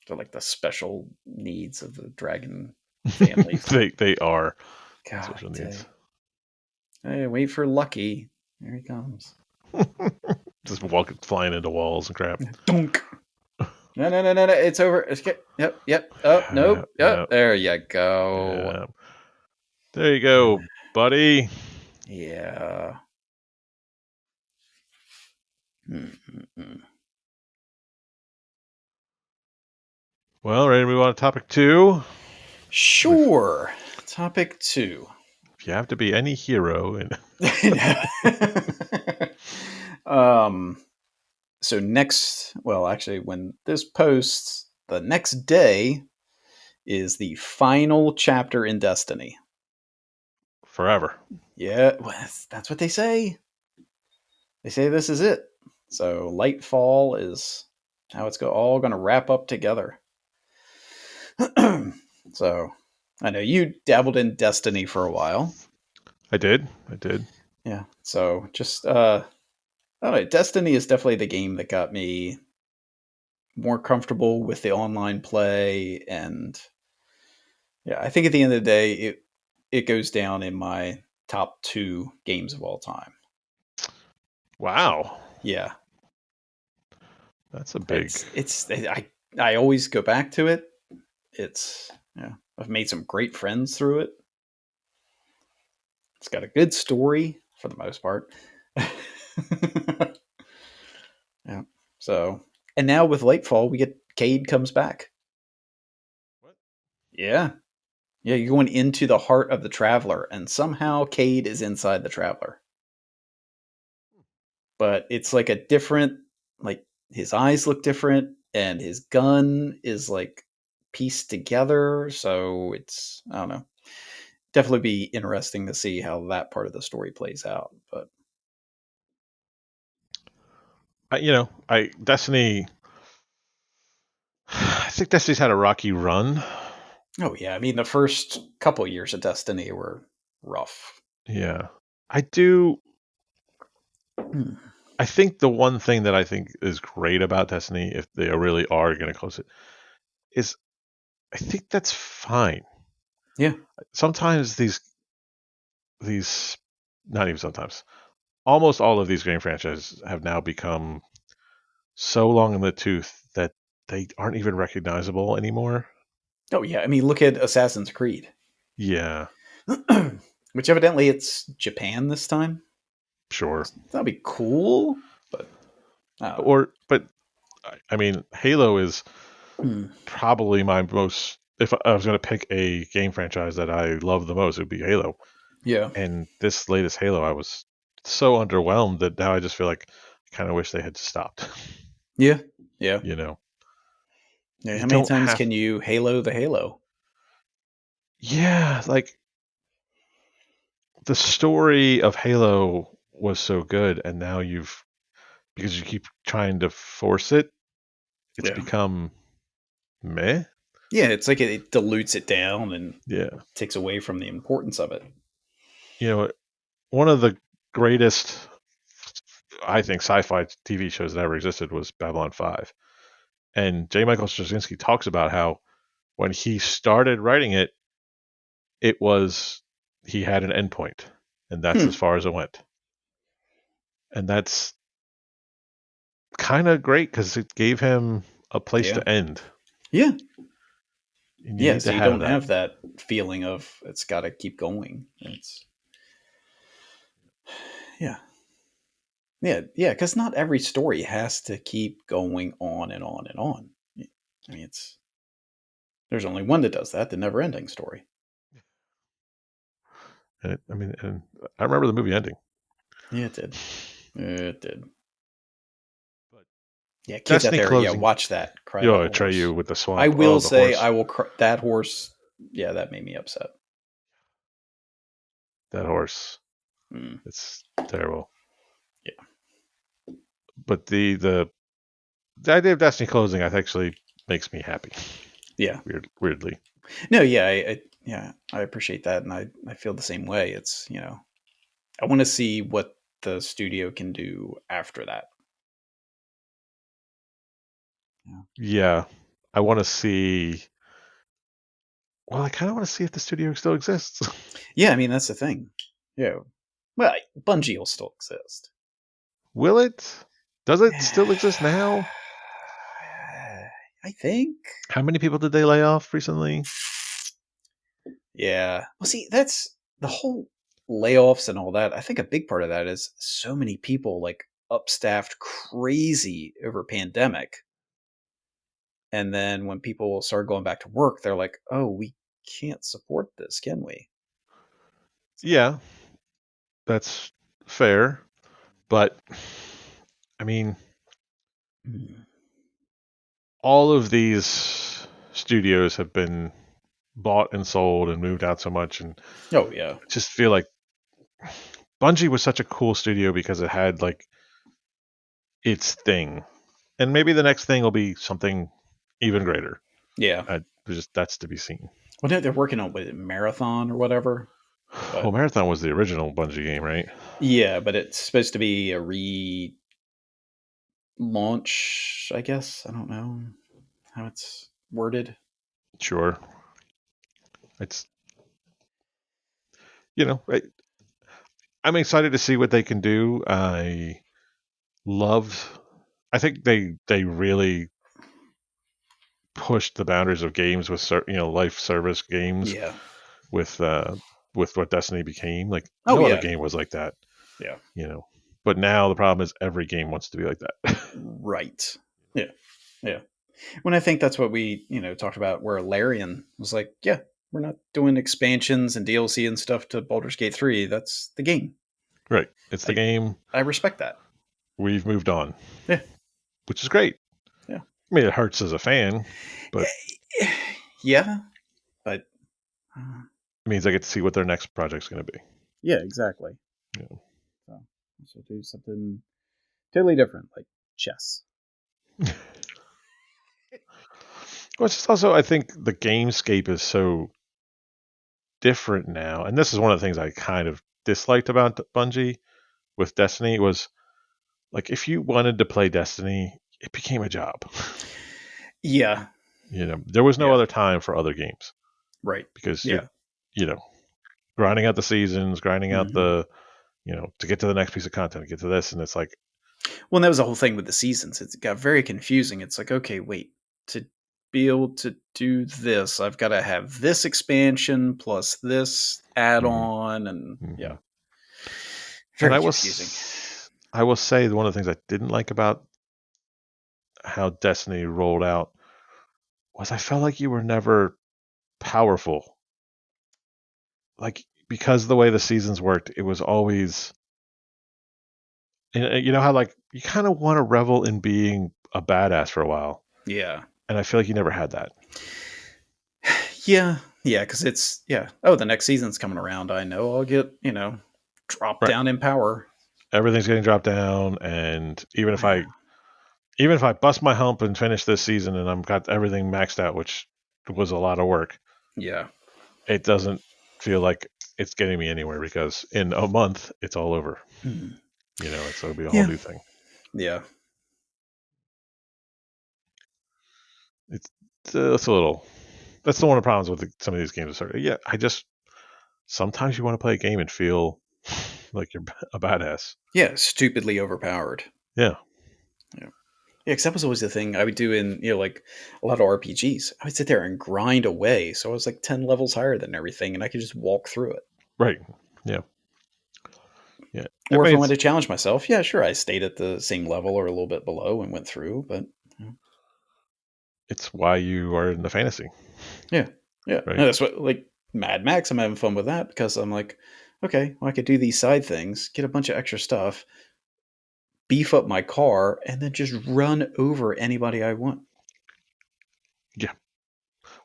They're like the special needs of the dragon families. They are God special needs. dang. Hey, wait for Lucky. Here he comes. Just walking, flying into walls and crap. Dunk. No, no, no, no, no. It's over. It's get. Yep, yep. Oh, Yeah, nope. Yep. yeah, There you go. yeah. There you go, buddy. Yeah. Mm-mm-mm. Well, ready to move on to topic 2? Sure. Topic 2. If you have to be any hero, and um. So next, well, actually, when this posts, the next day is the final chapter in Destiny. forever. Yeah, well, that's what they say. They say this is it. So Lightfall is how it's all going to wrap up together. So I know you dabbled in Destiny for a while. I did. I did. Yeah. So just I don't know. Destiny is definitely the game that got me more comfortable with the online play, and yeah, I think at the end of the day, it goes down in my top 2 games of all time. So Wow. yeah, That's a big. I always go back to it. It's yeah, I've made some great friends through it. It's got a good story for the most part. Yeah. So and now with Lightfall, we get Cade comes back. What? Yeah. Yeah, you're going into the heart of the Traveler, and somehow Cade is inside the Traveler. But it's like a different, like his eyes look different, and his gun is like pieced together. So it's I don't know. Definitely be interesting to see how that part of the story plays out. But I Destiny. I think Destiny's had a rocky run. oh yeah, I mean the first couple years of Destiny were rough. Yeah, I do. Hmm. I think the one thing that I think is great about Destiny, if they really are going to close it, is I think that's fine. Yeah. Sometimes these not even sometimes, almost all of these game franchises have now become so long in the tooth that they aren't even recognizable anymore. Oh yeah, I mean look at Assassin's Creed, Yeah, which evidently it's Japan this time. sure. That'd be cool, but I don't know. But I mean, Halo is Hmm. probably my most. If I was going to pick a game franchise that I love the most, it would be Halo. Yeah. And this latest Halo, I was so underwhelmed that now I just feel like I kind of wish they had stopped. Yeah. Yeah. You know, Yeah. you How many don't times have. can you Halo the Halo? Yeah, like the story of Halo was so good, and now you've because you keep trying to force it, it's Yeah. become meh. Yeah, it's like it dilutes it down and Yeah, takes away from the importance of it. you know, one of the greatest, I think, sci-fi TV shows that ever existed was Babylon 5. And J. Michael Straczynski talks about how when he started writing it, it was he had an endpoint, and that's as Hmm. far as it went. And that's kind of great because it gave him a place Yeah. to end. Yeah. And you Yeah. need So to you have don't that. have that feeling of it's got to keep going. It's yeah. Yeah. Yeah. Because not every story has to keep going on and on and on. I mean, it's there's only one that does that, the never ending story. And I remember the movie ending. Yeah, it did. It did. But Yeah, kids out Destiny there, yeah, closing, watch that. Cry about the Atreyu horse. with the I swamp. Oh, will the say, horse. I will. That horse, yeah, that made me upset. That horse. Mm, It's terrible. yeah, But the idea of Destiny closing actually makes me happy. Yeah. Weirdly. No, yeah, I appreciate that, and I feel the same way. It's I want to see what the studio can do after that. Yeah. Yeah, I want to see. Well, I kind of want to see if the studio still exists. Yeah, I mean that's the thing. Yeah. Well, Bungie will still exist. Will it? Does it still exist now? I think. How many people did they lay off recently? Yeah. Well, see, that's the whole layoffs and all that. I think a big part of that is so many people like upstaffed crazy over pandemic. And then when people start going back to work, they're like, "Oh, we can't support this, can we?" Yeah, that's fair. But I mean, Mm. all of these studios have been bought and sold and moved out so much, and Oh yeah, I just feel like Bungie was such a cool studio because it had like its thing, and maybe the next thing will be something even greater. yeah. That's to be seen. Well, no, they're working on what, Marathon or whatever. Well, But Marathon was the original Bungie game, right? yeah, but it's supposed to be a relaunch. I guess I don't know how it's worded. Sure. It's you know I, I'm excited to see what they can do. Love. I think they really pushed the boundaries of games with life service games Yeah. with uh with what Destiny became. Like Oh no other yeah. game was like that, Yeah. you know. But now the problem is every game wants to be like that. Right. Yeah. Yeah. When I think that's what we, talked about where Larian was like, yeah, we're not doing expansions and DLC and stuff to Baldur's Gate 3. That's the game. Right. It's the I game. I respect that. We've moved on, Yeah. which is great. Yeah. I mean, it hurts as a fan, but Yeah, but uh, it means I get to see what their next project's going to be. yeah, exactly. You So I should do something totally different, like chess. know. Well, it's just also I think the gamescape is so different now, and this is one of the things I kind of disliked about Bungie with Destiny was like if you wanted to play Destiny, it became a job. Yeah. There was no Yeah. other time for other games Right. because you're, Yeah. you know, grinding out the seasons, grinding out Hmm. to get to the next piece of content, to get to this, and it's like, Well, and that was the whole thing with the seasons. It got very confusing. It's like, okay, wait, to be able to do this, I've got to have this expansion plus this mm-hmm, add-on, and mm-hmm. yeah, And very confusing. I will say one of the things I didn't like about how Destiny rolled out was I felt like you were never powerful, like because the way the seasons worked, it was always, you know how like you kind of want to revel in being a badass for a while, Yeah. and I feel like you never had that. Yeah. Yeah. Because it's, yeah. Oh, the next season's coming around. I know I'll get, dropped Right. down in power. Everything's getting dropped down, and Yeah. even if I bust my hump and finish this season and I've got everything maxed out, which was a lot of work, Yeah. it doesn't feel like it's getting me anywhere because in a month it's all over. Mhm. It'll be a whole Yeah. new thing. Yeah. It's it's a little. That's the one of the problems with some of these games. Yeah, I just sometimes you want to play a game and feel like you're a badass. Yeah. Stupidly overpowered. Yeah, Yeah. Yeah, because that was always the thing I would do in, like a lot of RPGs. I would sit there and grind away. So I was like 10 levels higher than everything and I could just walk through it. right. Yeah, yeah. I Or if mean, I wanted to challenge myself, yeah, sure, I stayed at the same level or a little bit below and went through. But it's why you are in the fantasy, yeah, yeah. right? And that's what, like Mad Max, I'm having fun with that because I'm like, okay, well, I could do these side things, get a bunch of extra stuff, beef up my car, and then just run over anybody I want. Yeah.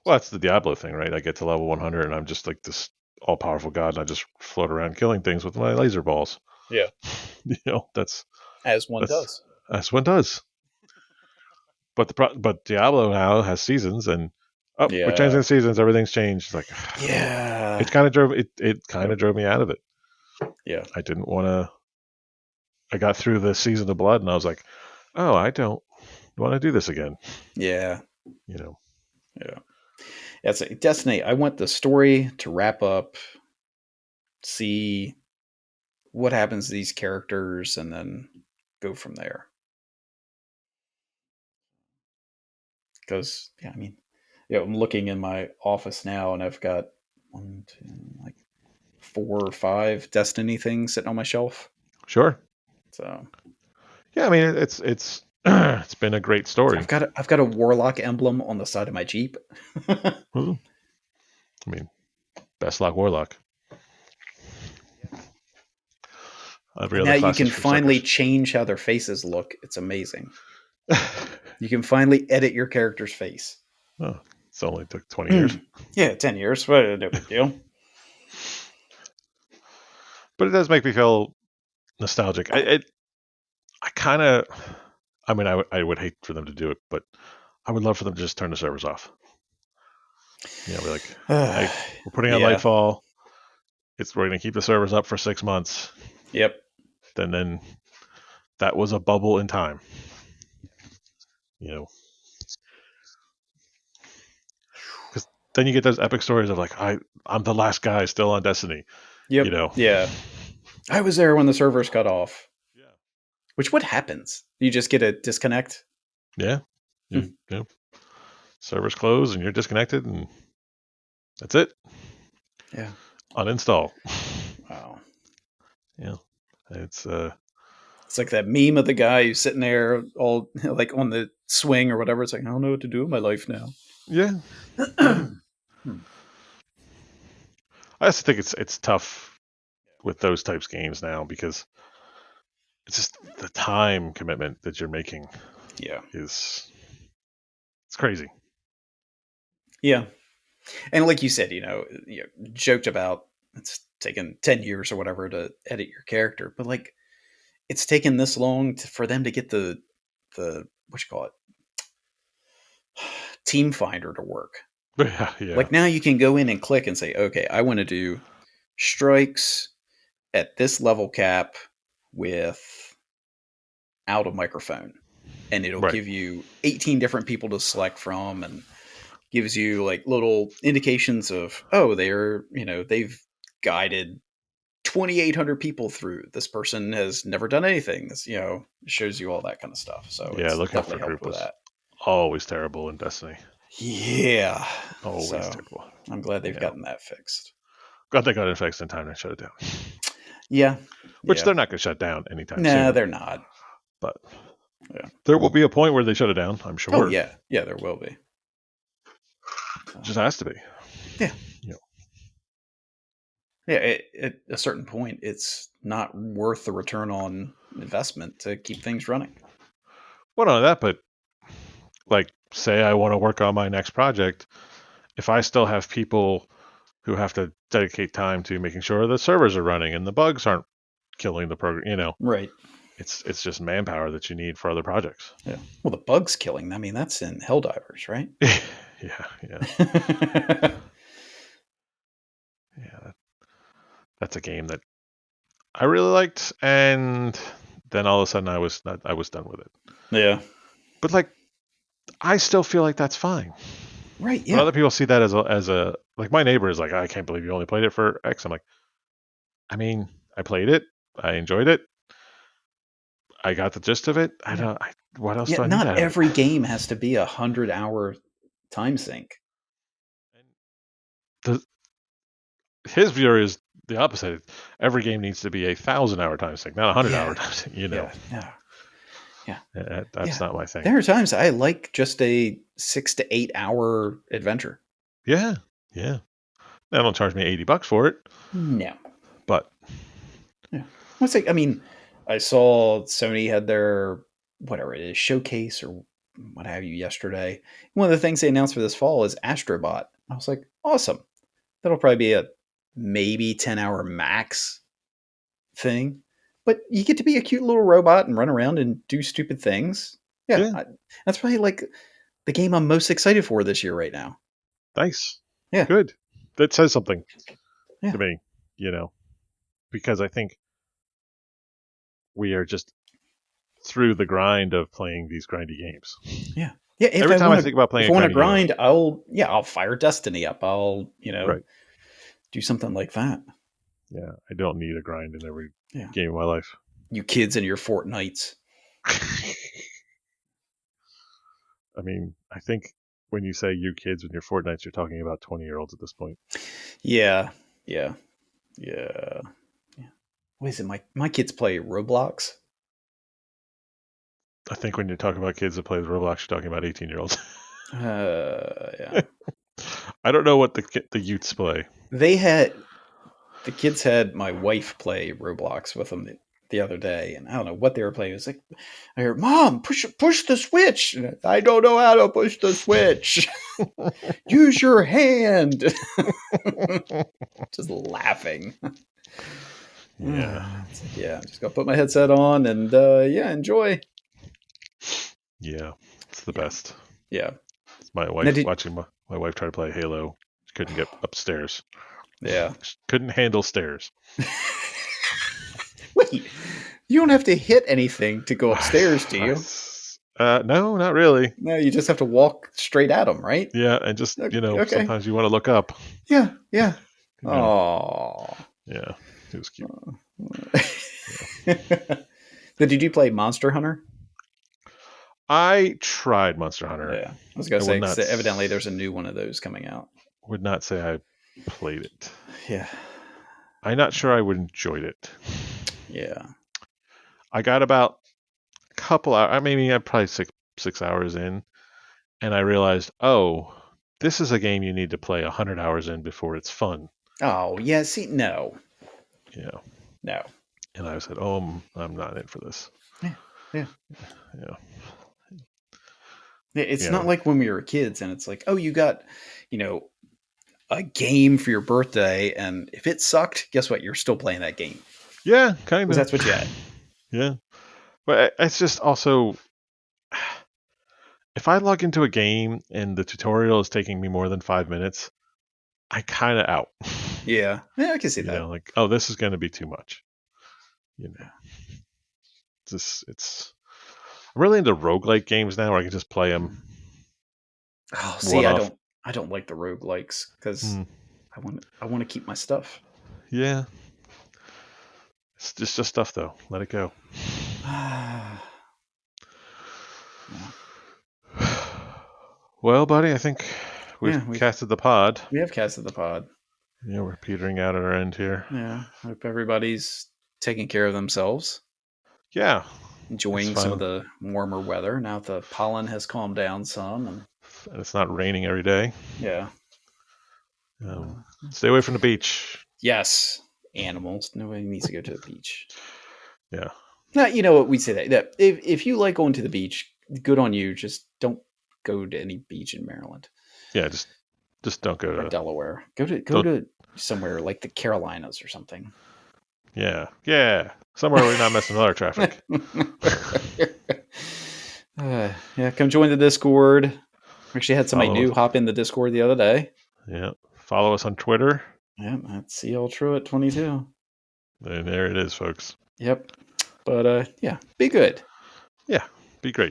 Well, that's the Diablo thing, right? I get to level 100 and I'm just like this all powerful god, and I just float around killing things with my laser balls. Yeah. That's As one that's does. that's what it does. but Diablo now has seasons, and we're changing Yeah. the seasons. Everything's changed. It's like Yeah. it kind of drove it kind Yep. of drove me out of it. Yeah. I didn't want to. I got through the season of blood, and I was like, oh, I don't want to do this again. Yeah. You know. Yeah. That's a Destiny. I want the story to wrap up, see what happens to these characters, and then go from there. Because yeah, I mean, yeah, I'm looking in my office now, and I've got one, two, like 4 or 5 Destiny things sitting on my shelf. Sure. So Yeah, I mean it's it's been a great story. I've got a Warlock emblem on the side of my Jeep. I mean, best lock warlock. Every And other now you class is can for finally suckers. change how their faces look. It's amazing. You can finally edit your character's face. Oh, it's only took 20 years, Yeah, 10 years, but no big deal. but it does make me feel nostalgic. I kind of. I mean, I would hate for them to do it, but I would love for them to just turn the servers off. Be like, hey, we're putting on Yeah. Lightfall. We're going to keep the servers up for 6 months. Yep. Then that was a bubble in time. You know, because then you get those epic stories of like I'm the last guy still on Destiny. You Yep. know. Yeah. I was there when the servers cut off. Yeah. Which what happens? You just get a disconnect? Yeah. Hmm. You know, servers close and you're disconnected, and that's it. Yeah. Uninstall. Wow. Yeah. It's It's like that meme of the guy who's sitting there all like on the swing or whatever. It's like, I don't know what to do with my life now. yeah. Yeah. Hmm. I just think it's tough with those types of games now because it's just the time commitment that you're making Yeah. is it's crazy. Yeah. And like you said, joked about it's taken 10 years or whatever to edit your character, but like it's taken this long for them to get the what you call it team finder to work. Yeah, yeah. Like now you can go in and click and say, okay, I want to do strikes at this level cap with out of microphone, and it'll Right. give you 18 different people to select from, and gives you like little indications of, oh, they've guided 2,800 people through. This person has never done anything. Shows you all that kind of stuff. So Yeah, it's looking for definitely group helped with was that. always terrible in Destiny. Yeah. Always So terrible. I'm glad they've Yeah. gotten that fixed. Glad they got it fixed in time to shut it down. Yeah. Which Yeah. they're not going to shut down anytime Nah, soon. they're not. But Yeah. there will be a point where they shut it down, I'm Oh, sure. yeah. Yeah, there will be. It So, just has to be. yeah. You know. Yeah. At a certain point, it's not worth the return on investment to keep things running. Well, not only that, but like, say I want to work on my next project, if I still have people who have to dedicate time to making sure the servers are running and the bugs aren't killing the program, Right. it's just manpower that you need for other projects. Yeah. Well, the bugs killing, I mean, that's in Helldivers, right? Yeah. Yeah, that's a game that I really liked, and then all of a sudden I was done with it. Yeah. But like, I still feel like that's fine. Right. But Yeah. other people see that as a like my neighbor is like, I can't believe you only played it for X. I'm like, I mean, I played it, I enjoyed it, I got the gist of it. Yeah. What else Yeah. do I need Not out of it? every game has to be 100-hour time sink. The, his view is the opposite. Every game needs to be 1,000-hour time sink, not 100-hour Yeah. time sink. Yeah. Yeah. Yeah. That's Yeah. not my thing. There are times I like just a 6 to 8 hour adventure. Yeah, yeah. They don't charge me $80 for it, No. but Yeah. Let's say, I mean, I saw Sony had their whatever it is showcase or what have you yesterday. One of the things they announced for this fall is Astrobot. I was like, awesome. That'll probably be a maybe 10-hour max thing. But you get to be a cute little robot and run around and do stupid things. Yeah. That's probably like the game I'm most excited for this year right now. Nice. Yeah. Good. That says something Yeah. to me, because I think we are just through the grind of playing these grindy games. Yeah. Yeah. Every time I think about playing if a I want to grindy game, grind, I'll fire Destiny up. I'll, right? do something like that. Yeah, I don't need a grind in every Yeah. game of my life. You kids and your Fortnites. I mean, I think when you say you kids with your Fortnites, you're talking about 20-year-olds at this point. Yeah. Yeah. Yeah. Yeah. What is it? My kids play Roblox. I think when you're talking about kids that play Roblox, you're talking about 18-year-olds. Yeah. I don't know what the youths play. The kids had my wife play Roblox with them the other day, and I don't know what they were playing. It was like, I heard, "Mom, push the switch." I don't know how to push the switch. Use your hand. Just laughing. Yeah. It's like, yeah, I'm just gonna put my headset on and enjoy. Yeah, it's the Yeah, best. yeah. It's my Now wife watching my wife try to play Halo. She couldn't get upstairs. yeah. She couldn't handle stairs. Wait, you don't have to hit anything to go upstairs, do you? No, not really. No, you just have to walk straight at them, right? Yeah, and just Okay. sometimes you want to look up. Yeah, yeah. You know, Oh. yeah, it was cute. Did you play Monster Hunter? I tried Monster Hunter. Yeah, I was gonna I say 'cause evidently there's a new one of those coming out. would not say I played it. Yeah, I'm not sure I would enjoyed it. yeah. I got about a couple hours, maybe probably 6 hours in, and I realized, oh, this is a game you need to play 100 hours in before it's fun. Oh, yeah. See, no, Yeah. no. And I said, oh, I'm not in for this. Yeah, yeah. Yeah. It's not Yeah. like when we were kids, and it's like, oh, you got, you know, a game for your birthday, and if it sucked, guess what? You're still playing that game. Yeah, kind Because of. that's what you had. Yeah. But it's just also, if I log into a game and the tutorial is taking me more than 5 minutes, I kind of out. Yeah, I can see that. Like, oh, this is going to be too much. It's I'm really into roguelike games now where I can just play them Oh, one see, off. I don't like the roguelikes because Hmm. I want to keep my stuff. Yeah. It's just stuff, though. Let it go. Yeah. Well, buddy, I think we've Yeah, casted the pod. we have casted the pod. Yeah, we're petering out at our end here. Yeah, hope everybody's taking care of themselves, Yeah, it's enjoying some of fine. the warmer weather now that the pollen has calmed down some, and And it's not raining every day. yeah. Stay away from the beach. Yes, animals. Nobody needs to go to the beach. Yeah. Now, you know what we say that if you like going to the beach, good on you. Just don't go to any beach in Maryland. Yeah, just don't go Or to Delaware. Go don't to somewhere like the Carolinas or something. yeah. Somewhere where you're not messing with our traffic. Yeah, come join the Discord. Actually had somebody Follow us. new hop in the Discord the other day. Yeah. Follow us on Twitter. Yep, that's CL True at 22. And there it is, folks. Yep. But yeah, be good. Yeah, be great.